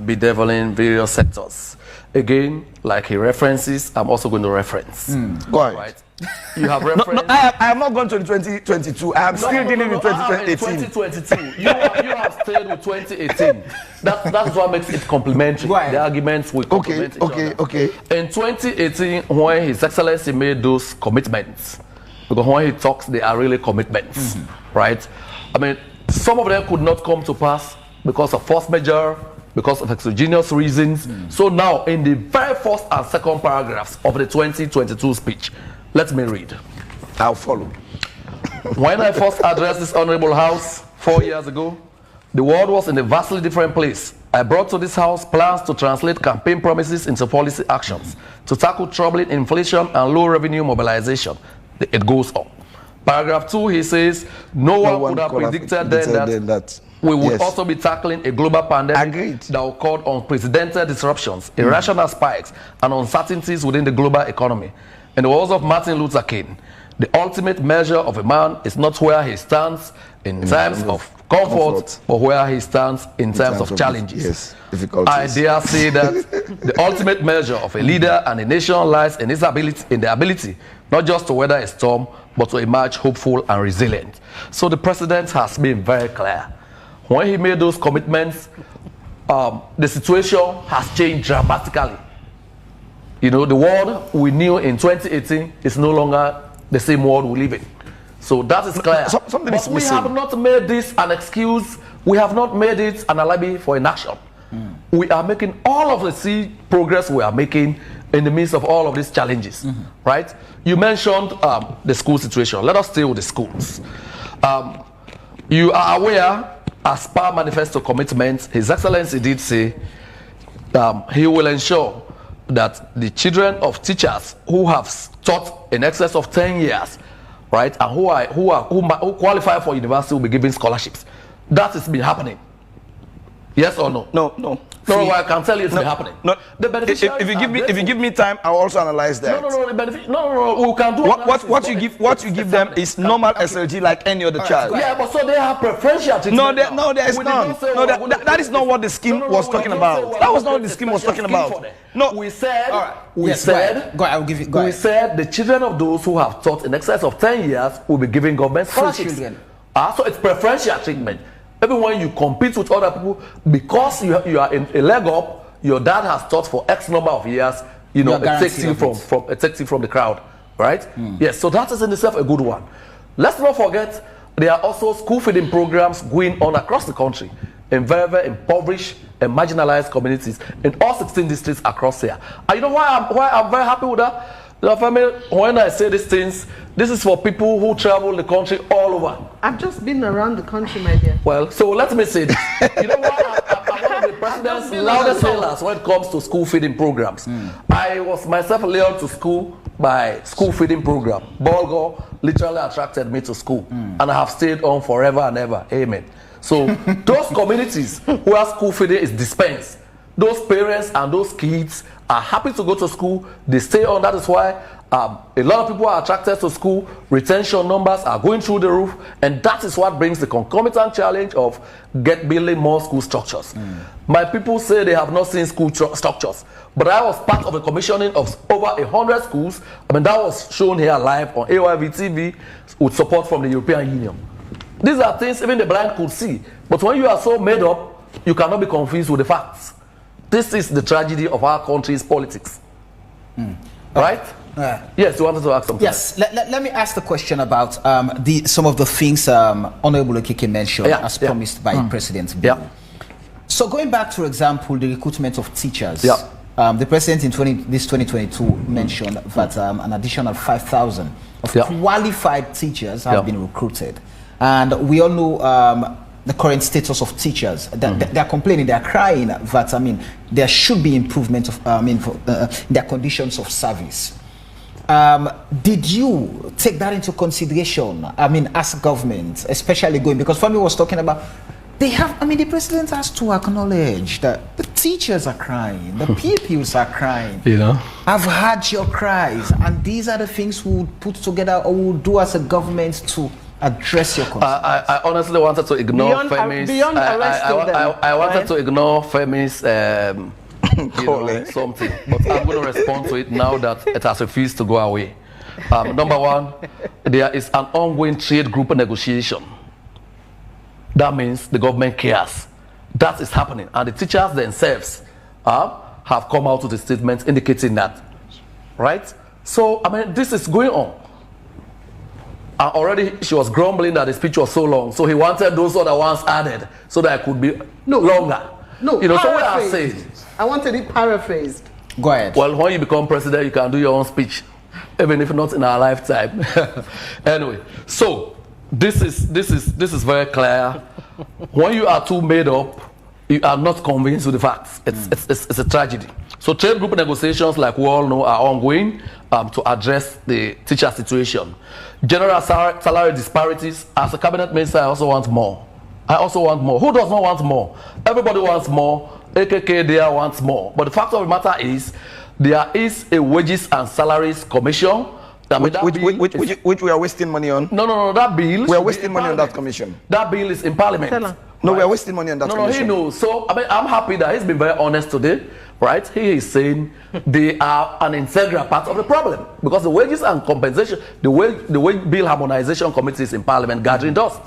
bedeviling various sectors. Again, like he references, I'm also going to reference. Go ahead. Right? You have referenced. I have not gone to 2022. I am still dealing with 2018. 2022. You have stayed with 2018. That's what makes it complementary. Right. The arguments will complement each other. Okay. In 2018, when His Excellency made those commitments, because when he talks, they are really commitments, right? I mean, some of them could not come to pass because of force majeure, because of exogenous reasons. So now, in the very first and second paragraphs of the 2022 speech, let me read. I'll follow. When I first addressed this honorable house 4 years ago, the world was in a vastly different place. I brought to this house plans to translate campaign promises into policy actions, to tackle troubling inflation and low revenue mobilization. It goes on. Paragraph 2, he says, no one could have predicted then that we would also be tackling a global pandemic that will cause unprecedented disruptions, irrational spikes, and uncertainties within the global economy. In the words of Martin Luther King, the ultimate measure of a man is not where he stands in times of comfort, but where he stands in times of challenges. Yes, difficulties. I dare say that the ultimate measure of a leader and a nation lies in his ability, in the ability not just to weather a storm, but to emerge hopeful and resilient. So the president has been very clear. When he made those commitments, the situation has changed dramatically. You know, the world we knew in 2018 is no longer the same world we live in. So that is clear. Something is missing. We have not made this an excuse. We have not made it an alibi for inaction. We are making all of the progress we are making in the midst of all of these challenges, right? You mentioned the school situation. Let us stay with the schools. You are aware, as per manifesto commitments, His Excellency did say he will ensure that the children of teachers who have taught in excess of 10 years, right, and who qualify for university will be given scholarships. That has been happening. Yes or no? No. No, I can tell you it's been happening. No. The beneficiaries if you give me time, I'll also analyze that. No. We can do what you give them is normal SLG like any other child. Yeah, but so they have preferential treatment. No, there is none. No, that is not what the scheme was talking about. That was not what the scheme was talking about. No, we said. All right. We said. Go ahead. I'll give you. Go ahead. We said the children of those who have taught in excess of 10 years will be given government scholarships. So it's preferential treatment. Even when you compete with other people, because you are in a leg up, your dad has taught for X number of years, you know, it takes you from the crowd, right? Yes, so that is in itself a good one. Let's not forget, there are also school feeding programs going on across the country in very, very impoverished and marginalized communities in all 16 districts across here. And you know why I'm very happy with that? When I say these things, this is for people who travel the country all over. I've just been around the country, my dear. Well, so let me say this. You know why I'm one of the president's loudest hailers when it comes to school feeding programs. I was myself lured to school by school feeding program. Bolgo literally attracted me to school. And I have stayed on forever and ever. Amen. So those communities where school feeding is dispensed, those parents and those kids are happy to go to school. They stay on. That is why a lot of people are attracted to school. Retention numbers are going through the roof, and that is what brings the concomitant challenge of building more school structures. My people say they have not seen school structures, but I was part of the commissioning of over 100 schools. I mean, that was shown here live on AYV TV with support from the European Union. These are things even the blind could see, but when you are so made up, you cannot be confused with the facts. This is the tragedy of our country's politics. Right? Yes, you wanted to ask something. Yes, let me ask the question about some of the things Honorable Okeke mentioned as promised by President Bill. So going back to, for example, the recruitment of teachers. The president in this 2022 mentioned that an additional 5,000 of qualified teachers have been recruited. And we all know the current status of teachers. They're complaining, they're crying that, there should be improvement of, their conditions of service. Did you take that into consideration? I mean, as government, especially going, because Femi was talking about, they have, I mean, the president has to acknowledge that the teachers are crying, the pupils are crying. You know? I've heard your cries, and these are the things we would put together or we'll do as a government to address your concerns. I honestly wanted to ignore Femi's. I wanted to ignore Femi's something, but I'm going to respond to it now that it has refused to go away. Number one, there is an ongoing trade group negotiation. That means the government cares. That is happening, and the teachers themselves have come out with a statement indicating that, right? So, I mean, this is going on. And already she was grumbling that the speech was so long, so he wanted those other ones added so that it could be longer. No, you know, so what I say, I wanted it paraphrased. Go ahead. well, when you become president, you can do your own speech, even if not in our lifetime. Anyway, so this is very clear. When you are too made up, you are not convinced with the facts. It's a tragedy. So trade group negotiations, like we all know, are ongoing to address the teacher situation. General salary disparities. As a cabinet minister, I also want more. I also want more. Who does not want more? Everybody wants more. AKK there wants more. But the fact of the matter is, there is a wages and salaries commission. Which we are wasting money on. No, that bill. We are wasting money on that commission. That bill is in parliament. No, we are wasting money on that commission. No, he knows. So, I mean, I'm happy that he's been very honest today, right? He is saying they are an integral part of the problem because the wages and compensation, the wage bill harmonization committee is in parliament gathering dust.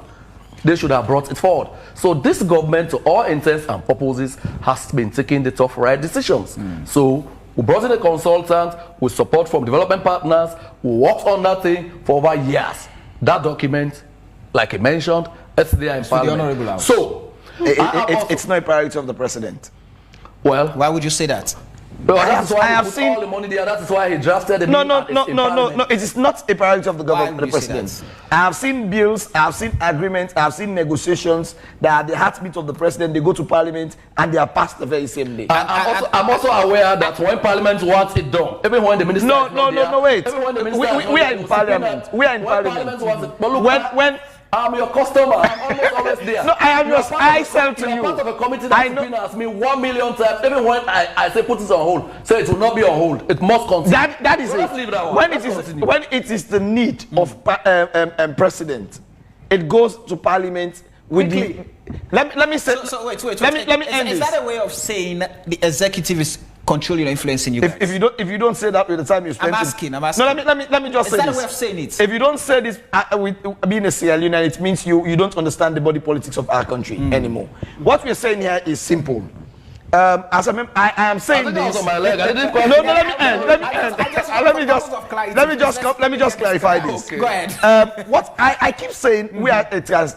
They should have brought it forward. So this government, to all intents and purposes, has been taking the tough right decisions. So we brought in a consultant with support from development partners who worked on that thing for over years. That document, like I mentioned, it's there in parliament. So it's not a priority of the president. Well, Why would you say that? that's why I he have put seen- all the money there. That is why he drafted the No, bill and it's in parliament. it is not a priority of the government, would the you say president. I have seen bills, I have seen agreements, I have seen negotiations that are the heartbeat of the president. They go to parliament and they are passed the very same day. I'm also aware that when parliament wants it done, even when the minister No, is not there, wait. even when the minister We is not are there, in you parliament. subpoena. We are in When parliament. wants it. But look, When I'm your customer. I'm almost always there. No, I am You are yours. part I of- sell to you. you. Are part of a committee I that know. subpoenas me 1 million times. Even when I say put it on hold, say it will not be on hold. It must continue. that is So let's leave it. that one. When Let's it is continue. when it is the need of president, it goes to parliament with the. Let me say. So wait. Let me end Is this. that a way of saying the executive is controlling or influencing you guys? If you don't say that with the time you spend. I'm asking. No, let me just Is say that this. a way of saying it? If you don't say this with being a Sierra Leonean, it means you don't understand the body politics of our country anymore. What we're saying here is simple. As I am saying I think I was this. on my leg. I didn't quite- No, let me end. Let me just clarify this. Okay. Go ahead. What I keep saying, we are as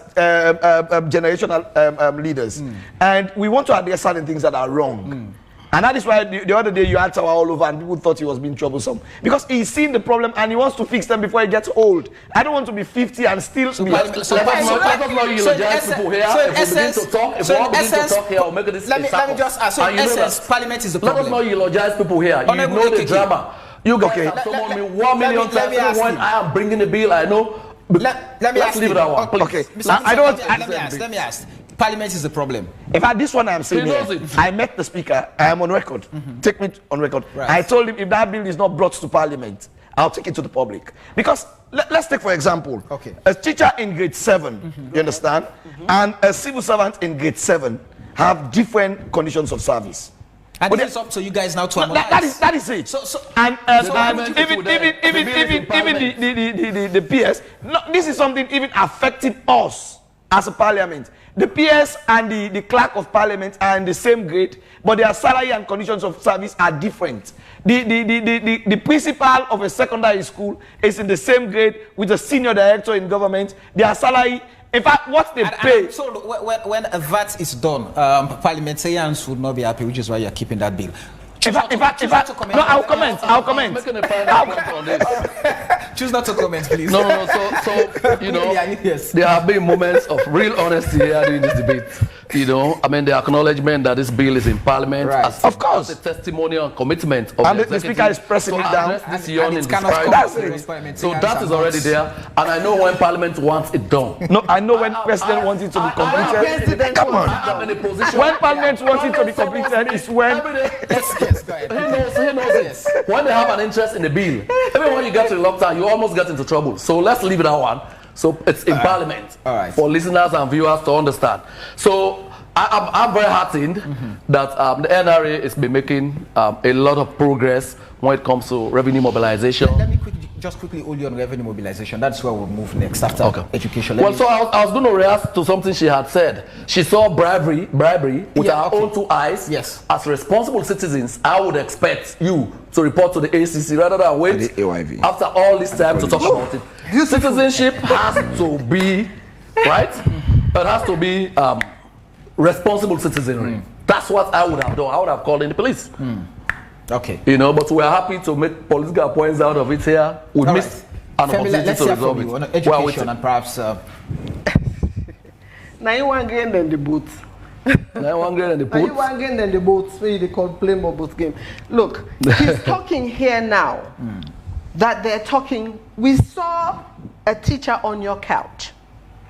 generational leaders, and we want to address certain things that are wrong. And that is why the other day you had Tawa all over and people thought he was being troublesome. Because he's seen the problem and he wants to fix them before he gets old. I don't want to be 50 and still be... Let us not eulogize people here. If we begin to talk, if we all begin to talk here, we'll make this let me just ask. So in essence, parliament is the Let us problem. not eulogize people here. You Honorable know the AKK. drama. You guys Okay. have someone me 1 million let times me ask when you. I am bringing the bill. I know. Let me Let's ask leave you. that one, please. Okay. Mr. Now, I don't- Let me ask. Parliament is the problem. In fact, this one I'm saying He knows here, it. I met the speaker. I am on record. Take me on record. Right. I told him if that bill is not brought to parliament, I'll take it to the public. Because let's take for example, Okay. a teacher in grade 7, you understand, and a civil servant in grade 7 have different conditions of service. And But this is up to you guys now to No, harmonize. that is it. So- and government even is there. The bill is in parliament. the PS, no, this is something even affecting us as a parliament. The PS and the clerk of parliament are in the same grade, but their salary and conditions of service are different. The principal of a secondary school is in the same grade with a senior director in government. Their salary, in fact, what they pay. So when a VAT is done, parliamentarians would not be happy, which is why you're keeping that bill. In fact, no, I'll comment. I'm making a final point on this. Choose not to comment, please. No. So you know, Yeah, yes. there have been moments of real honesty here during this debate. you know, I mean, the acknowledgement that this bill is in Parliament, Right. as, Of course. as a testimonial commitment of And the executive Speaker is pressing to it down. address this And yawning it's kind of disparity. So that is already there, and I know when Parliament wants it done. No, I know when President wants it to be completed. President Come on. I'm in a position. When Parliament wants it to be completed is when. Every day, Yes, go ahead. he knows it. When they have an interest in the bill, even when you get to the lockdown, you almost get into trouble. So let's leave that one. So it's in Parliament All right. for listeners and viewers to understand. So I'm very heartened that the NRA has been making a lot of progress when it comes to revenue mobilization. Let me just quickly hold you on revenue mobilization. That's where we'll move next after education. Well, so I was going to react to something she had said. She saw bribery with Yeah, her okay. own two eyes. Yes. As responsible citizens, I would expect you to report to the ACC rather than wait The AYV. after all this time to talk about it. Citizenship has to be, right? It has to be responsible citizenry. That's what I would have done. I would have called in the police. Okay. You know, but we're happy to make political points out of it here. We All missed right. an Femi, opportunity let's to hear resolve from you on it. education Well, waiting. and perhaps Now you want game in the boot. Now one grade in the Now you put. want game in the boat, so they call play more boat game. Look, he's talking here now that they're talking. We saw a teacher on your couch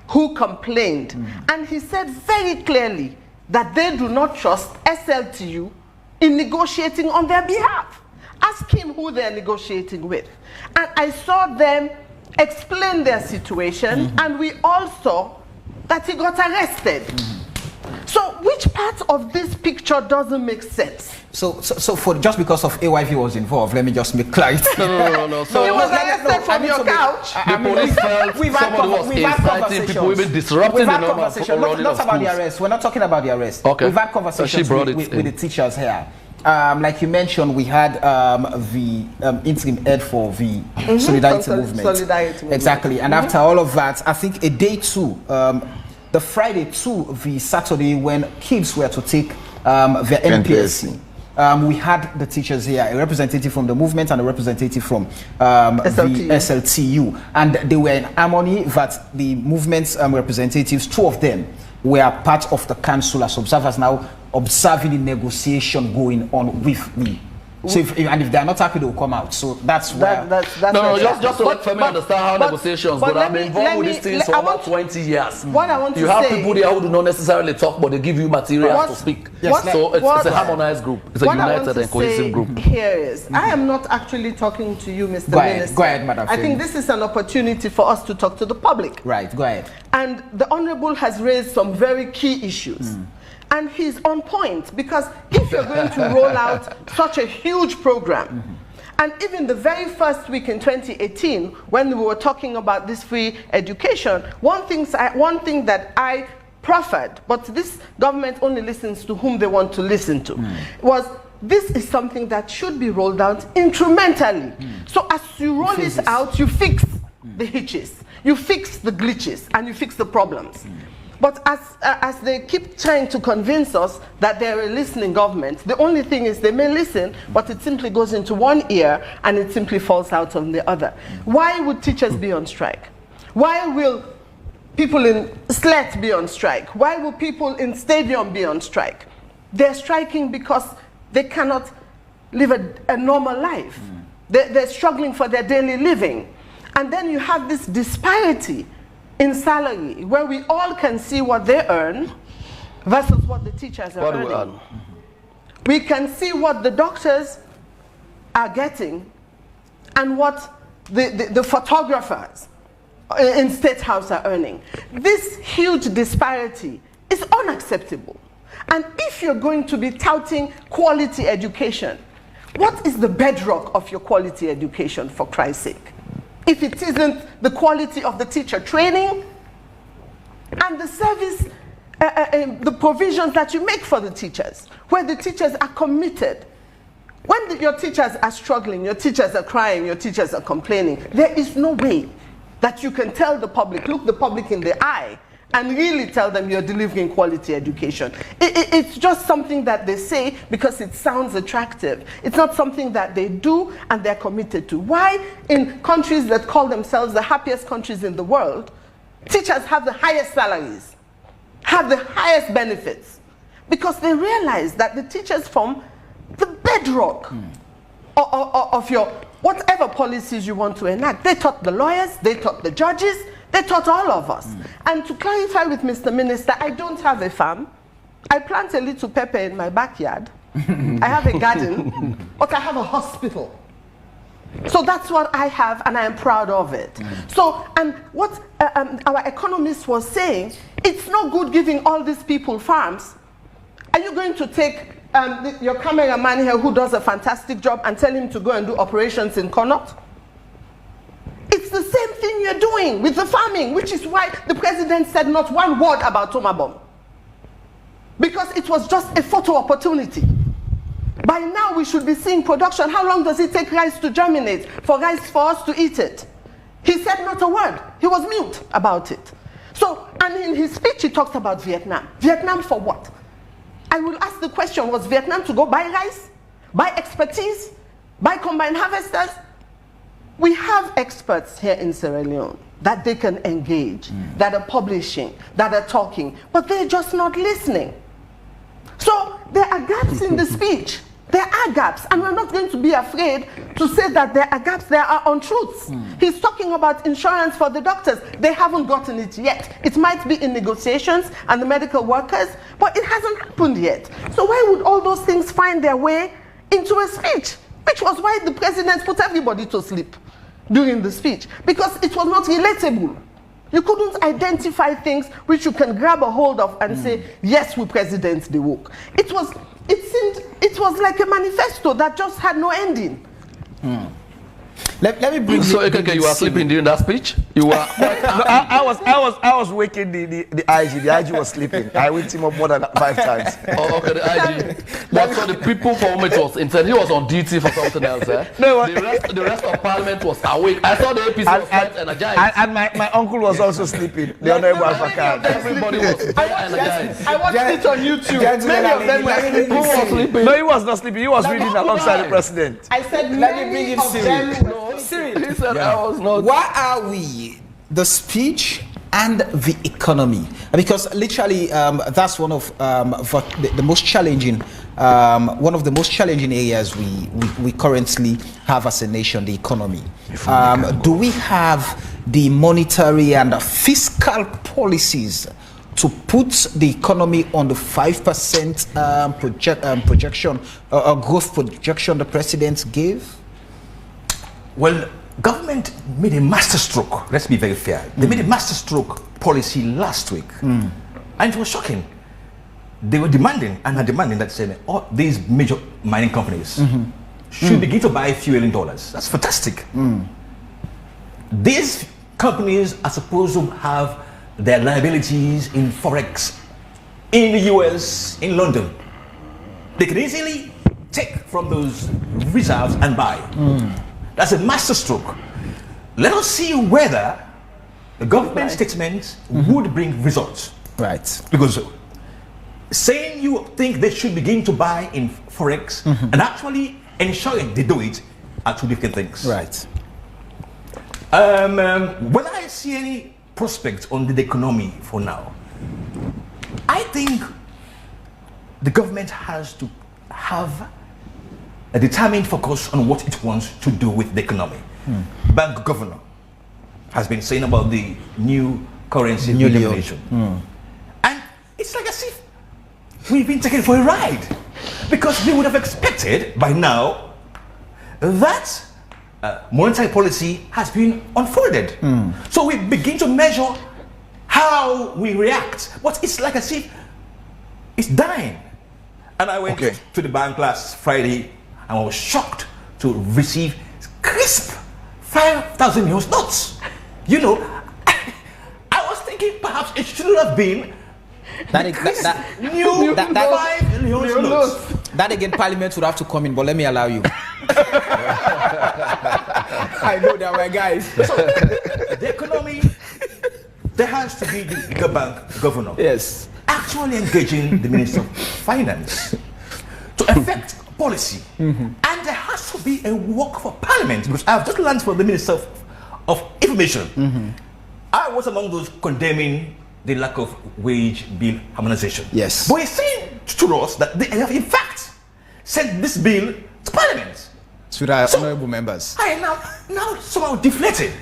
who complained, and he said very clearly that they do not trust SLTU in negotiating on their behalf. Ask him who they're negotiating with. And I saw them explain their situation, and we all saw that he got arrested. So which part of this picture doesn't make sense? so for just because of AYV was involved, let me just make clarity. No. So He was no, arrested from I your need to make- couch. the police felt somebody was inciting people, even disrupting We've the had normal conversation. running Not of about the schools. arrest. We're not talking about the arrest. Okay. We've had She conversations brought it with in. the teachers here. Like you mentioned, we had the interim head for the Solidarity Movement. Solidarity Movement. Exactly. And after all of that, I think a day two, the Friday to the Saturday when kids were to take their NPSC. We had the teachers here, a representative from the movement and a representative from SLTU. the SLTU. And they were in harmony that the movement's representatives, two of them, were part of the council as observers now, observing the negotiation going on with me. So if they're not happy, they'll come out. So that's where... That's No, what- just to let but- Femi understand how but- negotiations but go. let I've been me- involved let with me- these things let- for I about want- 20 years. What I want You to have say- people there who do not necessarily talk, but they give you materials What- to speak. Yes, So it's what- a harmonized group. It's a What I want united to and cohesive say group. here is, I am not actually talking to you, Mr. Go ahead. Minister. Go ahead, Madam I Femi. think this is an opportunity for us to talk to the public. Right, go ahead. And the Honorable has raised some very key issues. And he's on point, because if you're going to roll out such a huge program, and even the very first week in 2018, when we were talking about this free education, one thing that I proffered, but this government only listens to whom they want to listen to, was this is something that should be rolled out incrementally. So as you roll it out, you fix the hitches, you fix the glitches, and you fix the problems. But as they keep trying to convince us that they're a listening government, the only thing is they may listen, but it simply goes into one ear and it simply falls out on the other. Why would teachers be on strike? Why will people in SLET be on strike? Why will people in Stadium be on strike? They're striking because they cannot live a normal life. They're struggling for their daily living. And then you have this disparity in salary, where we all can see what they earn versus what the teachers are What do we earning. earn? We can see what the doctors are getting and what the photographers in State House are earning. This huge disparity is unacceptable. And if you're going to be touting quality education, what is the bedrock of your quality education, for Christ's sake? If it isn't the quality of the teacher training and the service, the provisions that you make for the teachers, where the teachers are committed. When your teachers are struggling, your teachers are crying, your teachers are complaining, there is no way that you can tell the public, look the public in the eye, and really tell them you're delivering quality education. It's just something that they say because it sounds attractive. It's not something that they do and they're committed to. Why in countries that call themselves the happiest countries in the world, teachers have the highest salaries? have the highest benefits because they realize that the teachers form the bedrock of your whatever policies you want to enact. They taught the lawyers, they taught the judges, they taught all of us. And to clarify with Mr. Minister, I don't have a farm. I plant a little pepper in my backyard. I have a garden, but I have a hospital. So that's what I have, and I am proud of it. So, and what our economist was saying, it's no good giving all these people farms. Are you going to take your cameraman here who does a fantastic job and tell him to go and do operations in Connaught? It's the same thing you're doing with the farming, which is why the president said not one word about Tomabom. Because it was just a photo opportunity. By now we should be seeing production. How long does it take rice to germinate, for rice for us to eat it? He said not a word. He was mute about it. So, and in his speech he talked about Vietnam. Vietnam for what? I will ask the question, was Vietnam to go buy rice? Buy expertise? Buy combined harvesters? We have experts here in Sierra Leone that they can engage, that are publishing, that are talking, but they're just not listening. So there are gaps in the speech. There are gaps, and we're not going to be afraid to say that there are gaps, there are untruths. He's talking about insurance for the doctors. They haven't gotten it yet. It might be in negotiations and the medical workers, but it hasn't happened yet. So why would all those things find their way into a speech? Which was why the president put everybody to sleep during the speech, because it was not relatable. You couldn't identify things which you can grab a hold of and say, yes, we president the woke. It was like a manifesto that just had no ending. Let me bring So, you were sleeping during that speech? You were quite I was waking the IG. The IG was sleeping. I waked him up more than 5 times. Oh, okay, the IG. But so the people for whom it was intended, he was on duty for something else, eh? No, the rest of Parliament was awake. I saw the APC was quite energized. and my uncle was also sleeping. The Honorable Alpha. Everybody was very energized. I watched it on YouTube. Many of them were sleeping. Who was sleeping? No, he was not sleeping. He was reading alongside the president. I said Let me bring many in of Cyril. them No, Cyril. He said I was not. Why are we the speech and the economy? Because literally that's one of the most challenging areas we currently have as a nation, the economy. Do we have the monetary and the fiscal policies to put the economy on the 5% projection growth projection the president gave? Well, government made a masterstroke. Let's be very fair. They made a masterstroke policy last week, and it was shocking. They were demanding and are demanding that all these major mining companies should begin to buy fuel in dollars. That's fantastic. These companies are supposed to have their liabilities in forex, in the US, in London. They can easily take from those reserves and buy. That's a masterstroke. Let us see whether the government statements would bring results. Right. Because saying you think they should begin to buy in forex and actually ensuring they do it are two different things. Right. When I see any prospects on the economy for now, I think the government has to have a determined focus on what it wants to do with the economy. Bank governor has been saying about the new currency denomination. And it's like as if we've been taken for a ride, because we would have expected by now that monetary policy has been unfolded. So we begin to measure how we react. But it's like as if it's dying. And I went to the bank last Friday and I was shocked to receive crisp 5,000 US notes. You know, I was thinking perhaps it should have been That new 5 US notes. That again, Parliament would have to come in, but let me allow you. I know that way, guys. So, the economy, there has to be the bank governor. Yes. Actually engaging the Minister of Finance to effect policy. And there has to be a work for Parliament, because I've just learned from the Minister of Information. I was among those condemning the lack of wage bill harmonization. Yes. But it's saying to us that they have in fact sent this bill to Parliament. To the honorable members. I now somehow deflated.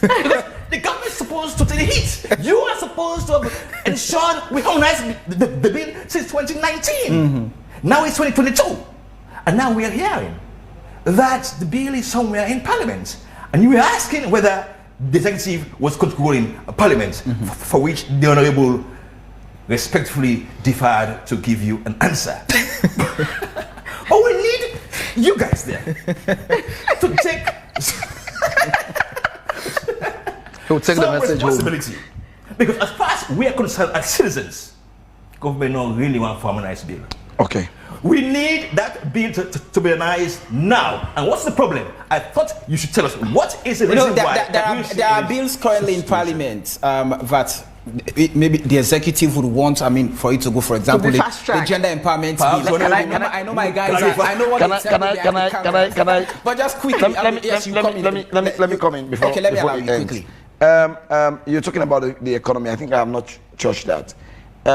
Because the government is supposed to take the heat. You are supposed to have ensured we harmonize the bill since 2019. Now it's 2022. And now we are hearing that the bill is somewhere in Parliament. And you were asking whether the executive was controlling Parliament, for which the Honorable respectfully deferred to give you an answer. But we need you guys there to take the message home. responsibility. Because as far as we are concerned as citizens, government don't really want to harmonize bill. Okay. We need that bill to be harmonized now. And what's the problem? I thought you should tell us what is the reason why. There are bills currently in Parliament that maybe the executive would want, for it to go, for example, the gender empowerment bill. I know my guys. I know what Can I? But just quickly, let me come in before. Okay, let me before allow it you ends. quickly. You're talking about the economy. I think I have not touched that. We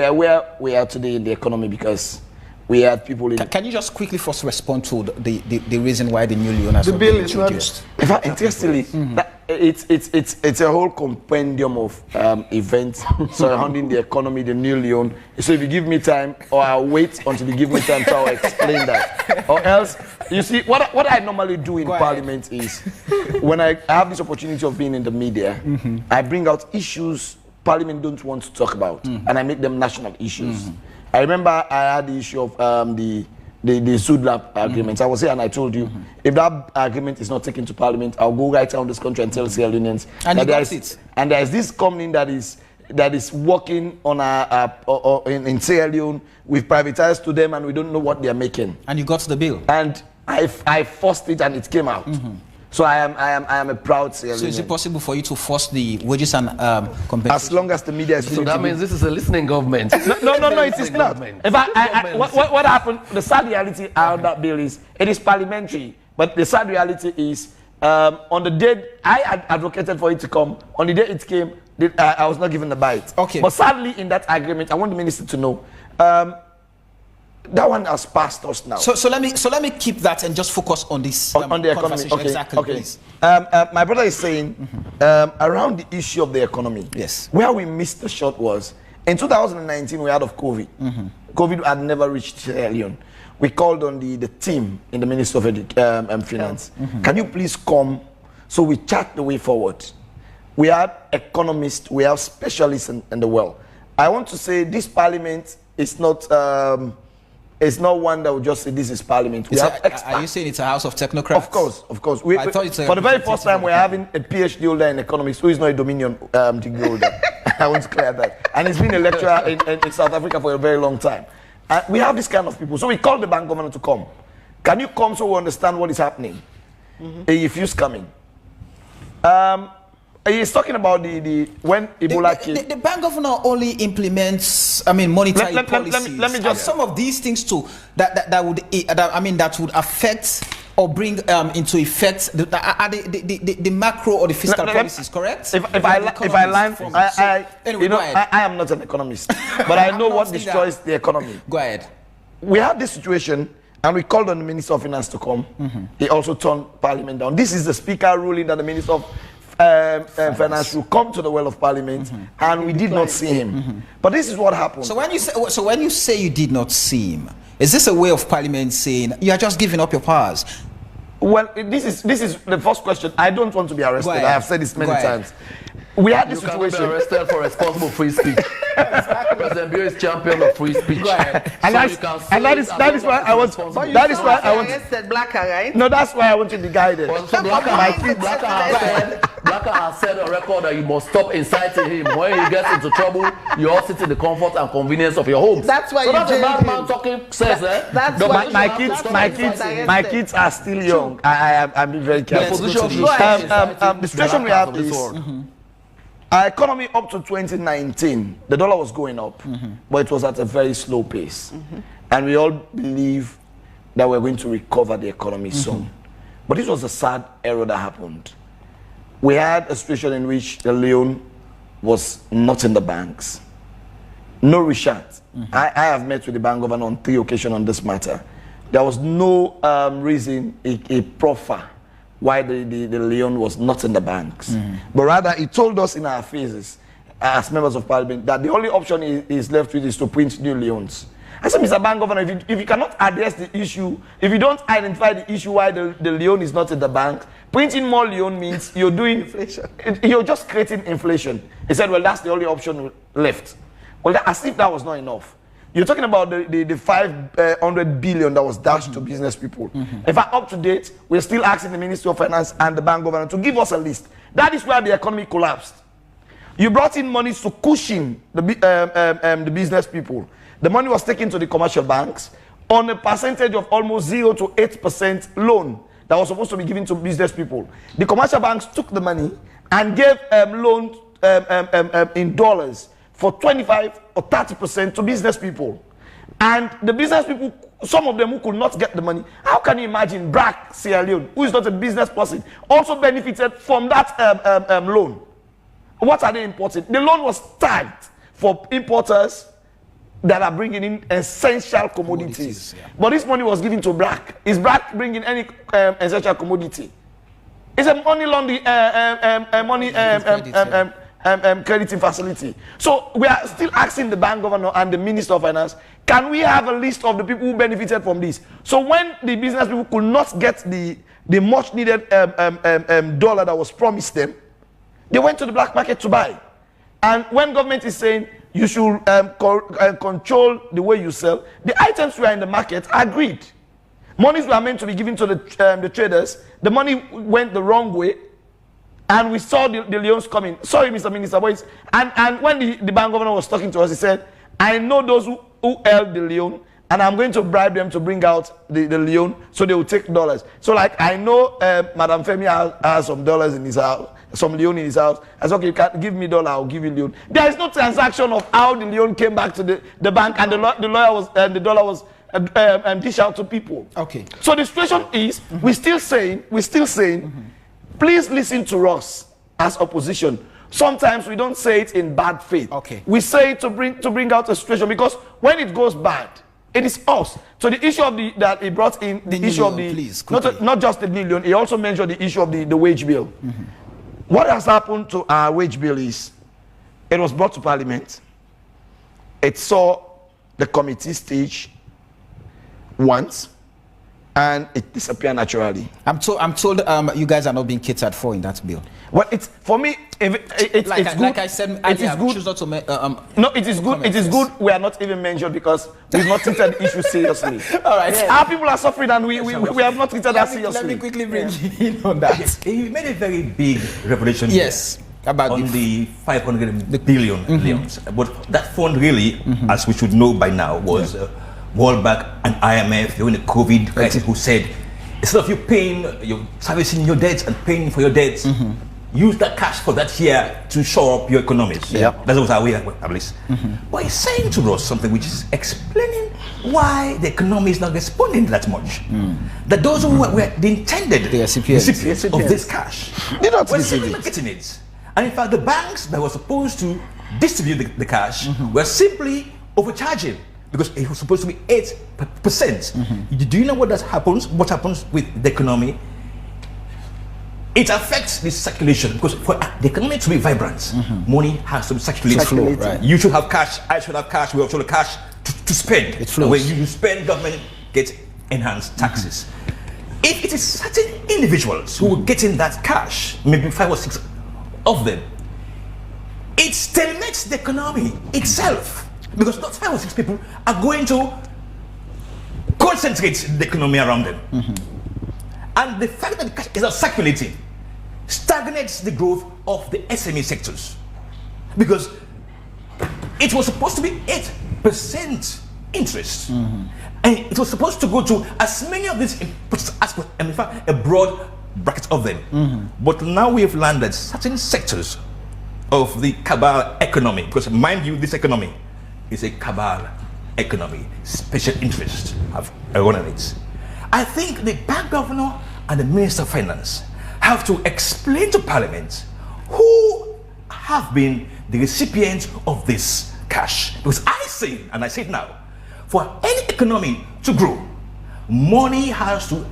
are where we are today in the economy because we had people in. Can you just quickly first respond to the reason why the new loan has The been bill is not. introduced? In fact, interestingly, that it's a whole compendium of events surrounding the economy, the new loan. So if you give me time, or I'll wait until you give me time, so I'll explain that. Or else, you see, what I normally do in Parliament is, when I have this opportunity of being in the media, I bring out issues Parliament don't want to talk about, and I make them national issues. I remember I had the issue of the SUDLAP agreement. I was here and I told you, if that agreement is not taken to Parliament, I'll go right around this country and tell Sierra Leoneans. And you got it. And there's this company that is working on in Sierra Leone. We've privatized to them and we don't know what they're making. And you got the bill. And I forced it and it came out. So I am a proud Sierra Leonean. So is it possible for you to force the wages and compensation? As long as the media is So that means this is a listening government. No, it is not. In fact, what happened, the sad reality out of that bill is, it is parliamentary, but the sad reality is, on the day I had advocated for it to come, on the day it came, I was not given the bite. Okay. But sadly, in that agreement, I want the minister to know, that one has passed us now. So let me keep that and just focus on this on the economy. Okay. Exactly, Okay. please. My brother is saying around the issue of the economy. Yes. Where we missed the shot was in 2019 we had of COVID. COVID had never reached Sierra Leone. We called on the team in the Ministry of Finance. Can you please come? So we chart the way forward. We have economists. We have specialists in the world. I want to say this Parliament is not. It's not one that will just say this is Parliament. We have experts. Are you saying it's a house of technocrats? Of course. I thought it's for the very first time, we're having a PhD holder in economics who is not a Dominion degree holder. I want to clear that. And he's been a lecturer in South Africa for a very long time. We have this kind of people. So we called the bank governor to come. Can you come so we understand what is happening? If you're coming. He's talking about when Ebola came. The bank governor only implements, monetary policies. Let me just some of these things too that would affect or bring into effect the macro or the fiscal policies. Correct? If I am not an economist, but I know what destroys the economy. Go ahead. We had this situation. And we called on the Minister of Finance to come. He also turned Parliament down. This is the Speaker ruling that the Minister of Finance will come to the well of Parliament, and we did not see him. But this is what happened. So when you say you did not see him, is this a way of Parliament saying you are just giving up your powers? Well, this is the first question. I don't want to be arrested. I have said this many times. We had this situation. You cannot be arrested for responsible free speech. President Bio is champion of free speech. That is why I want. That is why I want. Arrested Blacker, right? No, that's why I want to be guided. So Blacker has said on record that you must stop inciting him. When he gets into trouble, you all sit in the comfort and convenience of your homes. That's why so you that's a jailed bad man him. talking sense, eh? That's No, why my kids are still young. I'm being very careful. The situation we have is. Our economy up to 2019, the dollar was going up, but it was at a very slow pace. And we all believe that we're going to recover the economy soon. But this was a sad error that happened. We had a situation in which the loan was not in the banks. No reshunt. I have met with the bank governor on 3 occasions on this matter. There was no reason, a proffer, why the Leon was not in the banks. But rather, he told us in our faces, as members of parliament, that the only option is left with is to print new Leons. I said, Mr. Bank Governor, if you cannot address the issue, if you don't identify the issue why the Leon is not in the bank, printing more Leon means you're doing inflation. You're just creating inflation. He said, well, that's the only option left. Well, as if that was not enough. You're talking about the 500 billion that was dashed to business people. In fact, up to date, we're still asking the Ministry of Finance and the Bank Governor to give us a list. That is where the economy collapsed. You brought in money to cushion the business people. The money was taken to the commercial banks on a percentage of almost 0 to 8% loan that was supposed to be given to business people. The commercial banks took the money and gave loans in dollars for 25 or 30% to business people. And the business people, some of them who could not get the money, how can you imagine BRAC Sierra Leone, who is not a business person, also benefited from that loan? What are they importing? The loan was tagged for importers that are bringing in essential commodities. But this money was given to BRAC. Is BRAC bringing any essential commodity? It's a money laundering, crediting facility. So we are still asking the bank governor and the Minister of Finance, can we have a list of the people who benefited from this? So when the business people could not get the much needed dollar that was promised them, they went to the black market to buy. And when government is saying you should control the way you sell, the items were in the market agreed. Monies were meant to be given to the traders. The money went the wrong way, and we saw the Leons coming. Sorry, Mr. Minister, boys. And when the bank governor was talking to us, he said, I know those who held the Leon, and I'm going to bribe them to bring out the Leon so they will take dollars. So, like, I know Madam Femi has some dollars in his house, some Leon in his house. I said, okay, you can give me dollar, I'll give you Leon. There is no transaction of how the Leon came back to the bank, and the lawyer was the dollar was dished out to people. Okay. So the situation is, we're still saying, please listen to us as opposition. Sometimes we don't say it in bad faith. Okay. We say it to bring out a situation, because when it goes bad, it is us. So the issue of that he brought in, the issue of not just the million, he also mentioned the issue of the wage bill. What has happened to our wage bill is, it was brought to Parliament. It saw the committee stage once, and it disappeared naturally. I'm told you guys are not being catered for in that bill. Well, it's for me. It's good. Like I said, it is good. Choose not to no, it is good. It is good. We are not even mentioned because we've not treated the issue seriously. All right. Yes. Our people are suffering, and we have not treated that seriously. Let me quickly bring you in on that. Yes, he made a very big revelation. Yes, about on the 500 billion Leons. But that fund really, as we should know by now, was World Bank and IMF during the COVID crisis, who said, instead of you paying, you're servicing your debts and paying for your debts, use that cash for that year to shore up your economies. That was our way, at least. But he's saying to us something which is explaining why the economy is not responding that much. That those who were the intended recipients of this cash were simply not getting it. And in fact, the banks that were supposed to distribute the cash were simply overcharging, because it was supposed to be 8%. Do you know what happens? What happens with the economy? It affects the circulation, because for the economy to be vibrant, money has to be circulated. Right. You should have cash, I should have cash, we also have cash to spend. It flows. When you spend, government gets enhanced taxes. If it is certain individuals who are getting that cash, maybe 5 or 6 of them, it stimulates the economy itself, because not 5 or 6 people are going to concentrate the economy around them. And the fact that the cash is not circulating stagnates the growth of the SME sectors, because it was supposed to be 8% interest, and it was supposed to go to as many of these inputs as possible, and in fact a broad bracket of them. But now we have learned that certain sectors of the cabal economy, because mind you, this economy is a cabal economy, special interests have run on it. I think the bank governor and the Minister of Finance have to explain to Parliament who have been the recipients of this cash. Because I say, and I say it now, for any economy to grow, money has to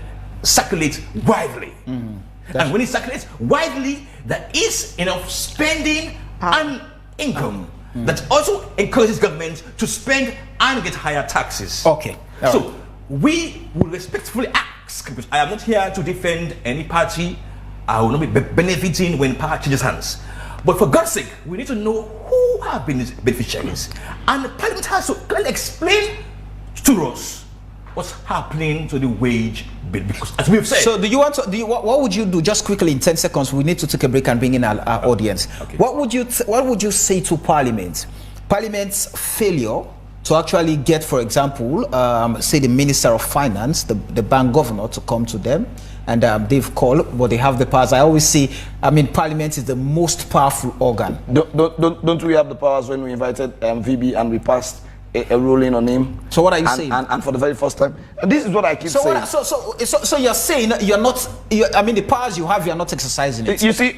circulate widely. And when it circulates widely, there is enough spending and income that also encourages government to spend and get higher taxes. Okay. All So right. we will respectfully ask, because I am not here to defend any party. I will not be benefiting when power changes hands. But for God's sake, we need to know who have been the beneficiaries. And the Parliament has to clearly explain to us what's happening to the wage bill. Because as we've said, So do you want to, what would you do, just quickly in 10 seconds, we need to take a break and bring in our audience. Okay. What would you say to Parliament? Parliament's failure to actually get, for example, say the Minister of Finance, the bank governor, to come to them, and they've called, but they have the powers. I always say, I mean, Parliament is the most powerful organ. Don't we have the powers when we invited VB and we passed a ruling on him? So what are you and, saying? And for the very first time, and this is what I keep saying. So you're saying you're not, I mean, the powers you have, you're not exercising it. You see,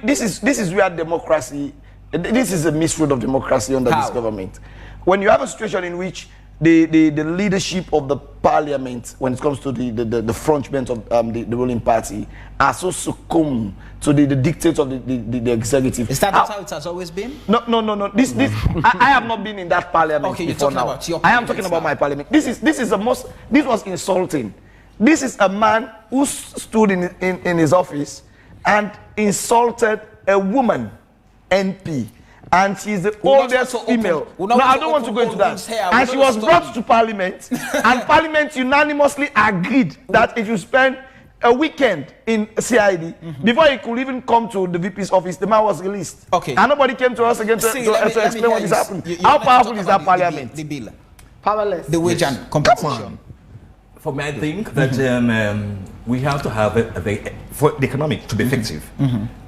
this is where democracy, this is a misroad of democracy under this How? government. When you have a situation in which the leadership of the parliament, when it comes to the frontmen of the ruling party, are so succumb to the dictates of the executive. Is that not how it has always been? No. This I have not been in that parliament Okay, you're before talking now. about your I am parliament talking about now. my parliament. This was insulting. This is a man who stood in his office and insulted a woman MP. And she's the We're not oldest going to open- female. we're No, not I going to don't want to open go into old that. wounds here. And We're she not was going to brought stop to Parliament, and Parliament unanimously agreed that if you spend a weekend in CID, before he could even come to the VP's office, the man was released. Okay. And nobody came to us again to explain what is happening. How powerful is that Parliament? The bill, Powerless. the wage and compensation. for me, I think that we have to have for the economic to be effective,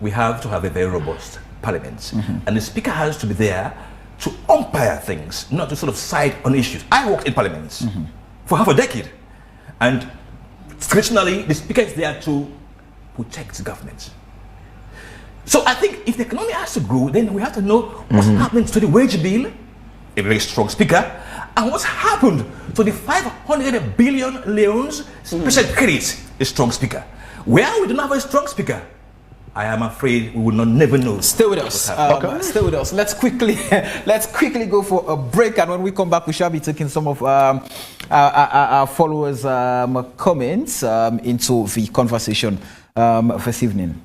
we have to have a very robust parliament. And the speaker has to be there to umpire things, not to sort of side on issues. I worked in parliaments for half a decade. And traditionally, the speaker is there to protect government. So I think if the economy has to grow, then we have to know what's happening to the wage bill, a very strong speaker, and what's happened to the 500 billion loans, special credit, a strong speaker. Where we don't have a strong speaker, I am afraid we will not never know. Stay with us. Stay with us. Let's quickly go for a break, and when we come back, we shall be taking some of our followers' comments into the conversation this evening.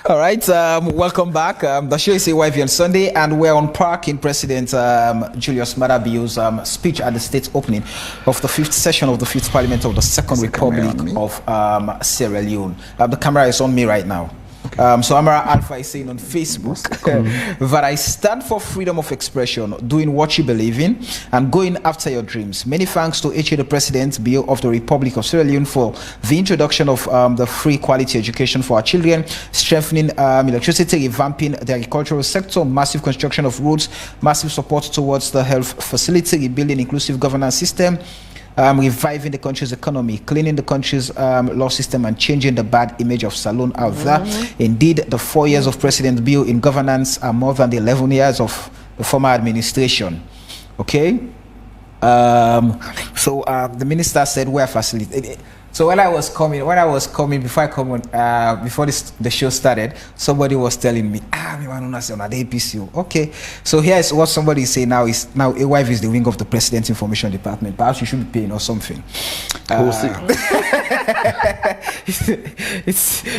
All right, welcome back. The show is AYV on Sunday, and we're on parking President Julius Maada Bio's speech at the state opening of the 5th session of the 5th Parliament of the Second Republic of Sierra Leone. The camera is on me right now. So Amara Alpha is saying on Facebook that I stand for freedom of expression, doing what you believe in, and going after your dreams. Many thanks to HA the President, Bio of the Republic of Sierra Leone, for the introduction of the free quality education for our children, strengthening electricity, revamping the agricultural sector, massive construction of roads, massive support towards the health facility, rebuilding inclusive governance system, reviving the country's economy, cleaning the country's law system, and changing the bad image of Salone out there. Indeed, the 4 years of President Bio in governance are more than the 11 years of the former administration. Okay? So the minister said we're facilitating. So when I was coming, before the show started, somebody was telling me, me want to say on the APC. Okay, so here is what somebody is saying now is now AYV is the wing of the President's Information Department. Perhaps you should be paying or something. We'll see.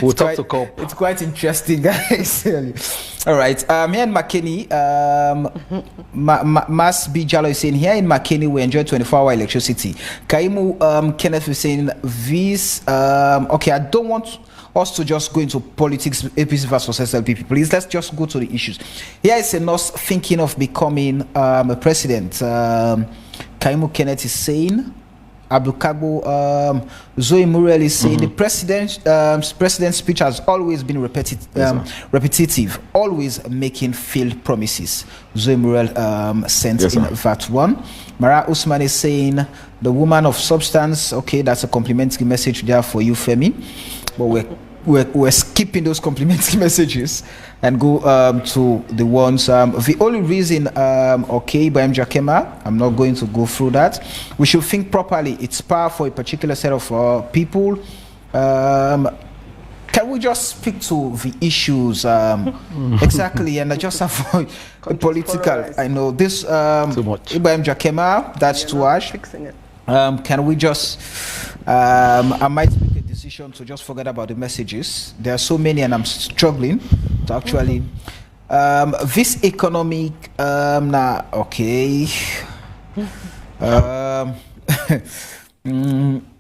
We'll talk to COP. It's quite interesting, guys. All right, here in McKinney, Mas B. Jallo is saying, here in McKinney, we enjoy 24-hour electricity. Kaimu Kenneth is saying, this, okay, I don't want us to just go into politics, APC versus SLPP. Please, let's just go to the issues. Here is a nurse thinking of becoming a president. Kaimu Kenneth is saying, Abdul Kabo, Zoe Muriel is saying the president's speech has always been repetitive, always making failed promises. Zoe Muriel sent in that one. Mara Usman is saying the woman of substance. Okay, that's a complimentary message there for you, Femi. But we're skipping those complimentary messages and go to the ones. The only reason, okay, Ibrahim Jakema, I'm not going to go through that. We should think properly. It's power for a particular set of people. Can we just speak to the issues exactly and just avoid the political? I know this. Too much. Ibrahim Jakema, that's too harsh. Fixing it. Can we just? I might make a decision to just forget about the messages. There are so many, and I'm struggling to actually. This economic, nah, okay.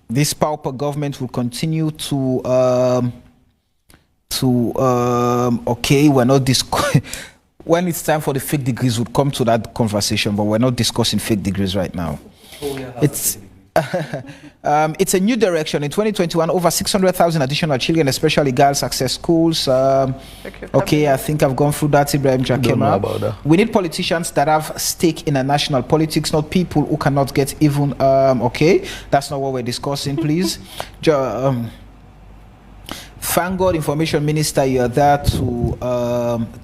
This pauper government will continue to okay, we're not when it's time for the fake degrees, we'll come to that conversation, but we're not discussing fake degrees right now. It's it's a new direction. In 2021, over 600,000 additional children, especially girls, access schools. Okay, I think I've gone through that, Ibrahim Jakema. We need politicians that have stake in a national politics, not people who cannot get even. Okay, that's not what we're discussing, please. Thank God, Information Minister, you are there to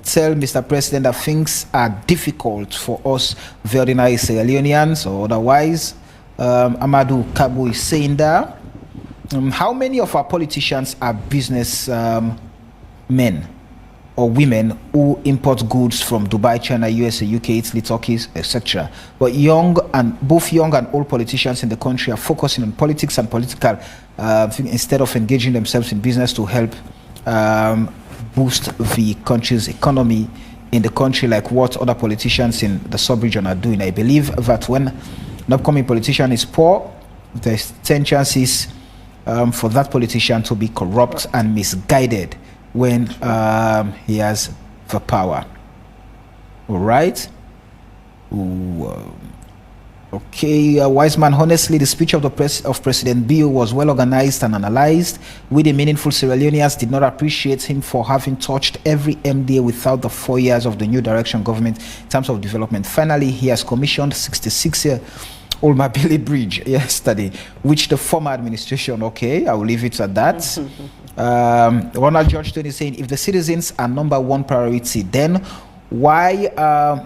tell Mr. President that things are difficult for us, the ordinary Sierra Leoneans or otherwise. Amadou Kabo is saying that. How many of our politicians are business men or women who import goods from Dubai, China, USA, UK, Italy, Turkey, etc.? But both young and old politicians in the country are focusing on politics and political instead of engaging themselves in business to help boost the country's economy in the country, like what other politicians in the sub-region are doing. I believe that when an upcoming politician is poor, there's 10 chances for that politician to be corrupt and misguided when he has the power. All right. Okay, Wiseman, honestly, the speech of President Bio was well organized and analyzed. We, the meaningful Sierra Leoneans, did not appreciate him for having touched every MDA without the 4 years of the new direction government in terms of development. Finally, he has commissioned 66-year-old Mabili Bridge yesterday, which the former administration, okay, I will leave it at that. Ronald George Tony saying, if the citizens are number one priority, then why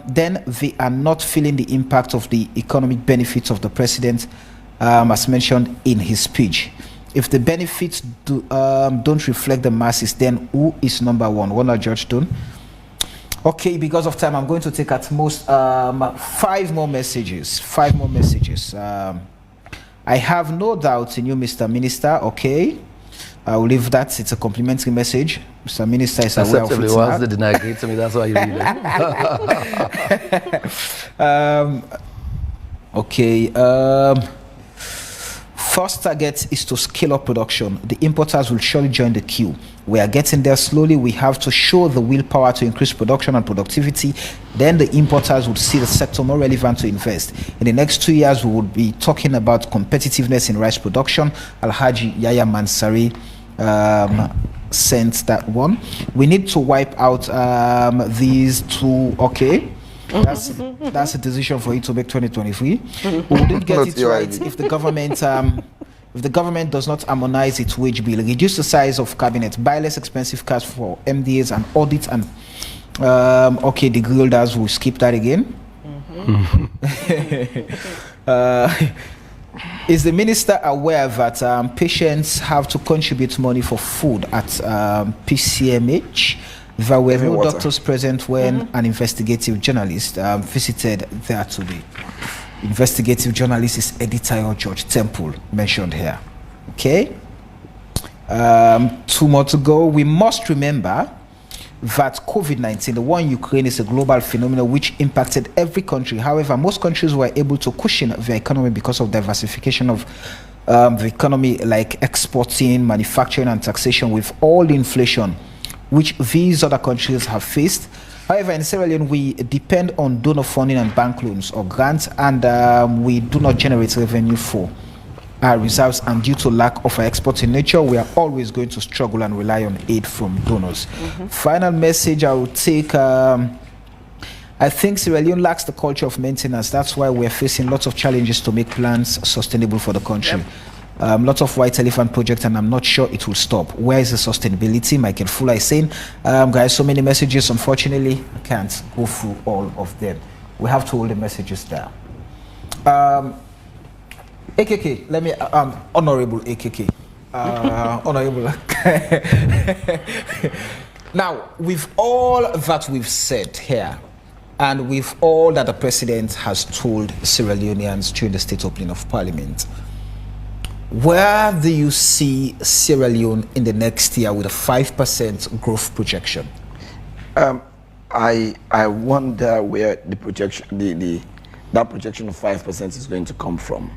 then they are not feeling the impact of the economic benefits of the president, as mentioned in his speech? If the benefits don't reflect the masses, then who is number one? Ronald George Tony. Okay, because of time, I'm going to take at most 5 more messages. I have no doubt in you, Mr. Minister. Okay, I will leave that. It's a complimentary message. Mr. Minister is aware of it. Once they deny it to me, that's why you read it. Okay. First target is to scale up production. The importers will surely join the queue. We are getting there slowly. We have to show the willpower to increase production and productivity. Then the importers would see the sector more relevant to invest. In the next 2 years, we will be talking about competitiveness in rice production. Alhaji Yaya Mansari sent that one. We need to wipe out these two. Okay. That's a decision for you to make 2023. We wouldn't get it right if the government does not harmonize its wage bill, reduce the size of cabinet, buy less expensive cars for MDAs, and audit and okay, the guilders will skip that again. Is the minister aware that patients have to contribute money for food at PCMH? There were Give me no water. doctors present when an investigative journalist visited there today. Investigative journalist is Editayo George Temple, mentioned here. Okay? 2 more to go. We must remember that COVID-19, the war in Ukraine, is a global phenomenon which impacted every country. However, most countries were able to cushion their economy because of diversification of the economy, like exporting, manufacturing, and taxation, with all the inflation which these other countries have faced. However, in Sierra Leone, we depend on donor funding and bank loans or grants, and we do not generate revenue for our reserves, and due to lack of our exporting nature, we are always going to struggle and rely on aid from donors. Final message I will take, I think Sierra Leone lacks the culture of maintenance. That's why we're facing lots of challenges to make plans sustainable for the country. Lots of white elephant projects, and I'm not sure it will stop. Where is the sustainability? Michael Fuller is saying, guys, so many messages. Unfortunately, I can't go through all of them. We have to hold the messages down. AKK, let me, Honorable AKK. Honorable. Now, with all that we've said here, and with all that the president has told Sierra Leoneans during the state opening of parliament, where do you see Sierra Leone in the next year with a 5% growth projection? I wonder where the projection, that projection of 5% is going to come from.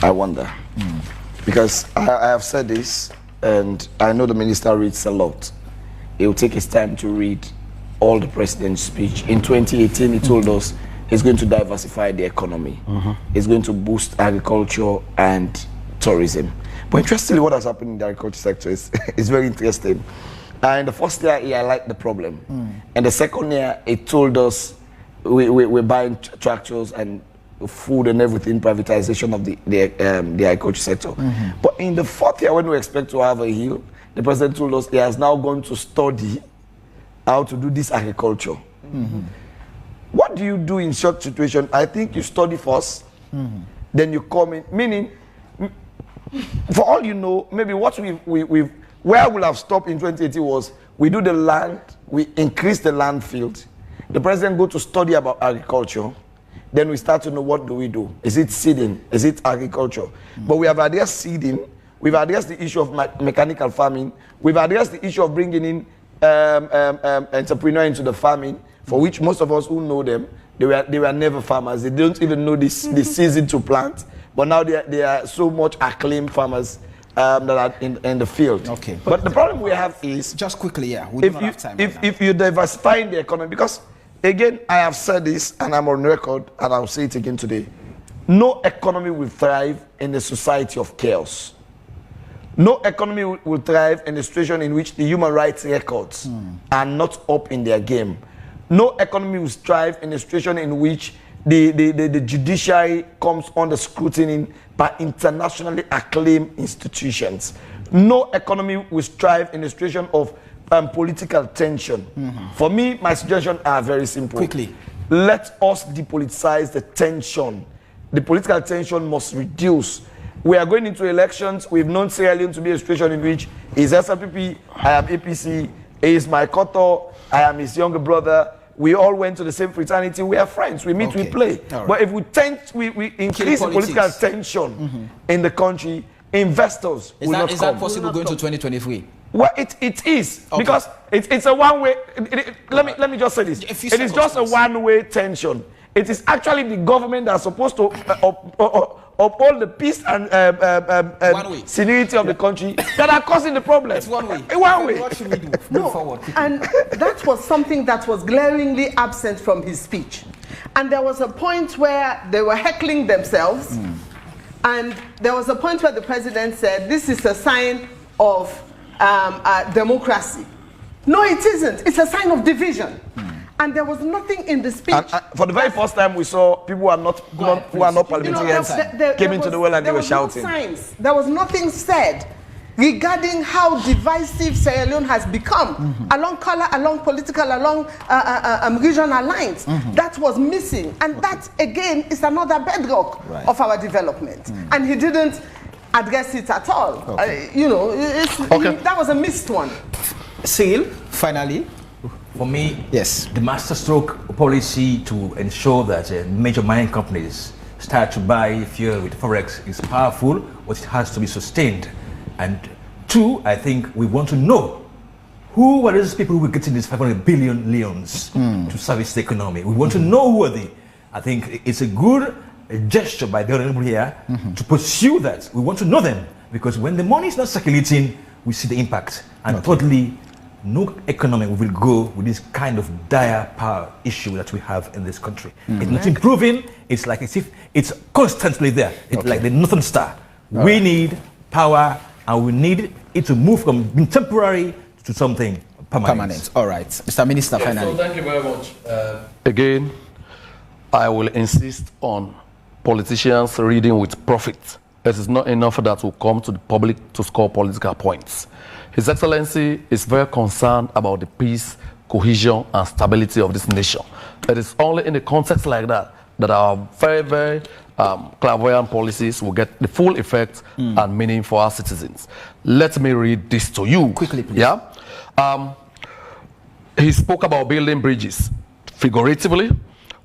I wonder. Because I have said this, and I know the minister reads a lot. It will take his time to read all the president's speech. In 2018, he told us he's going to diversify the economy. He's going to boost agriculture and tourism. But interestingly, what has happened in the agriculture sector is very interesting. In the first year, he highlighted the problem. And the second year, he told us we're buying tractors and food and everything, privatization of the agriculture sector. But in the fourth year, when we expect to have a hill, the president told us he has now gone to study how to do this agriculture. What do you do in such situation? I think you study first, then you come in. Meaning, for all you know, maybe what we've where we'll have stopped in 2018 was we do the land, we increase the land field. The president go to study about agriculture. Then we start to know what do we do. Is it seeding? Is it agriculture? But we have addressed seeding. We've addressed the issue of mechanical farming. We've addressed the issue of bringing in entrepreneur into the farming, for which most of us who know them, they were never farmers. They don't even know the season to plant. But now they are so much acclaimed farmers that are in the field. Okay. But the problem we have is, just quickly, yeah, we do not have time. if you diversify in the economy, because again, I have said this and I'm on record and I'll say it again today. No economy will thrive in a society of chaos. No economy will thrive in a situation in which the human rights records are not up in their game. No economy will thrive in a situation in which the judiciary comes under scrutiny by internationally acclaimed institutions. No economy will thrive in a situation of political tension. For me, my suggestions are very simple. Quickly. Let us depoliticize the tension. The political tension must reduce. We are going into elections. We've known Sierra Leone to be a situation in which he's SLPP, I am APC, he is my Koto, I am his younger brother. We all went to the same fraternity. We are friends. We meet, we play. Right. But if we increase the political tension in the country, investors will not come. Is that possible going to 2023? Well, it is, okay. Because it's a one-way. Let me just say this. It is just a one-way tension. It is actually the government that's supposed to uphold the peace and serenity of the country that are causing the problem. It's one way. One way. What should we do? Move forward. And that was something that was glaringly absent from his speech. And there was a point where they were heckling themselves. And there was a point where the president said, this is a sign of democracy. No, it isn't. It's a sign of division. And there was nothing in the speech. For the very first time, we saw people who are not parliamentarians came into the world and they were shouting. There was nothing said regarding how divisive Sierra Leone has become along color, along political, along regional lines. That was missing. And that, again, is another bedrock of our development. And he didn't address it at all. You know, that was a missed one. Seal, Finally, For me, yes. the masterstroke policy to ensure that major mining companies start to buy fuel with Forex is powerful, but it has to be sustained. And two, I think we want to know who are those people who are getting these 500 billion leons to service the economy. We want to know who are they. I think it's a good gesture by the honorable here to pursue that. We want to know them, because when the money is not circulating, we see the impact. And thirdly, no economy will go with this kind of dire power issue that we have in this country. It's not improving. It's like as if it's constantly there. It's like the Northern Star. We need power, and we need it to move from being temporary to something permanent. All right. Mr. Minister, Yeah, finally. so thank you very much. Again, I will insist on politicians reading with profit. It is not enough that will come to the public to score political points. His Excellency is very concerned about the peace, cohesion, and stability of this nation. It is only in a context like that that our very, very clairvoyant policies will get the full effect and meaning for our citizens. Let me read this to you. Quickly, please. Yeah. He spoke about building bridges. Figuratively,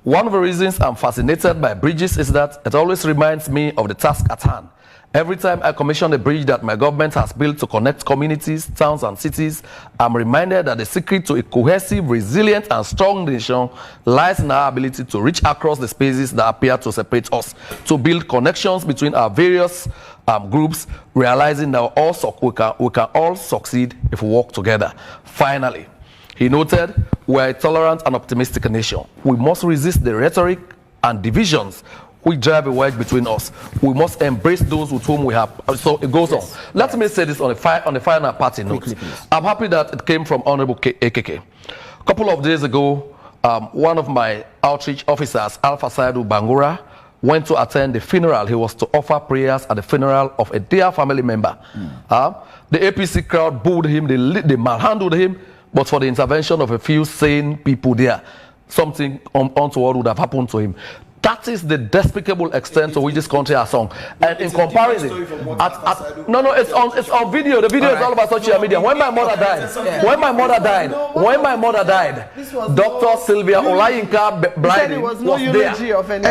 one of the reasons I'm fascinated by bridges is that it always reminds me of the task at hand. Every time I commission a bridge that my government has built to connect communities, towns, and cities, I'm reminded that the secret to a cohesive, resilient, and strong nation lies in our ability to reach across the spaces that appear to separate us, to build connections between our various groups, realizing that we can all succeed if we work together. Finally, he noted, we're a tolerant and optimistic nation. We must resist the rhetoric and divisions which drive a wedge between us. We must embrace those with whom we have. So it goes on. Let me say this on the final party note. Quickly, please. I'm happy that it came from Honorable AKK. A couple of days ago, one of my outreach officers, Alpha Saidu Bangura, went to attend the funeral. He was to offer prayers at the funeral of a dear family member. The APC crowd booed him, they manhandled him, but for the intervention of a few sane people there, something untoward would have happened to him. That is the despicable extent to which this country has sunk. And in comparison, it's on video. The video is all about social media. When my mother died, Dr. Sylvia Olayinka Blyden was there.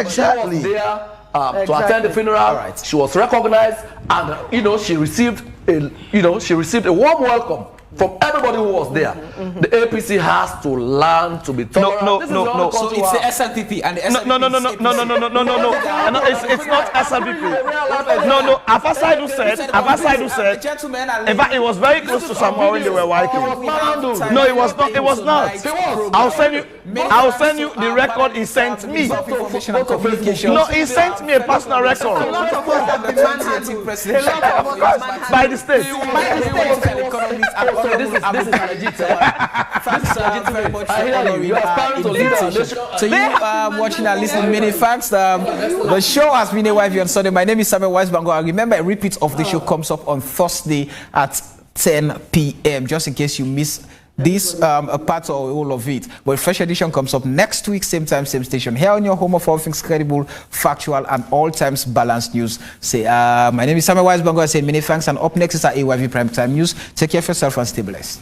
Exactly. To attend the funeral. She was recognized, and she received a warm welcome from everybody who was there. The APC has to learn to be tolerant. No. So it's the SLPP and the SLPP. No. It's not SLPP. No. Afasaidu said. Gentlemen, in fact, it was very close to someone when they were working. No, it was not. It was not. I'll send you the record he sent me. No, he sent me a personal record by the state. So this is legit. So you are watching and listening. Many thanks. The show has been a YV on Sunday. My name is Samuel Wise-Bango. Remember, a repeat of the show comes up on Thursday at 10 p.m. just in case you miss this part or all of it. But a fresh edition comes up next week, same time, same station, here on your home of all things credible, factual, and all times balanced news. Say, my name is Samuel Wise-Bango. I say many thanks, and up next is our AYV Primetime News. Take care of yourself and stay blessed.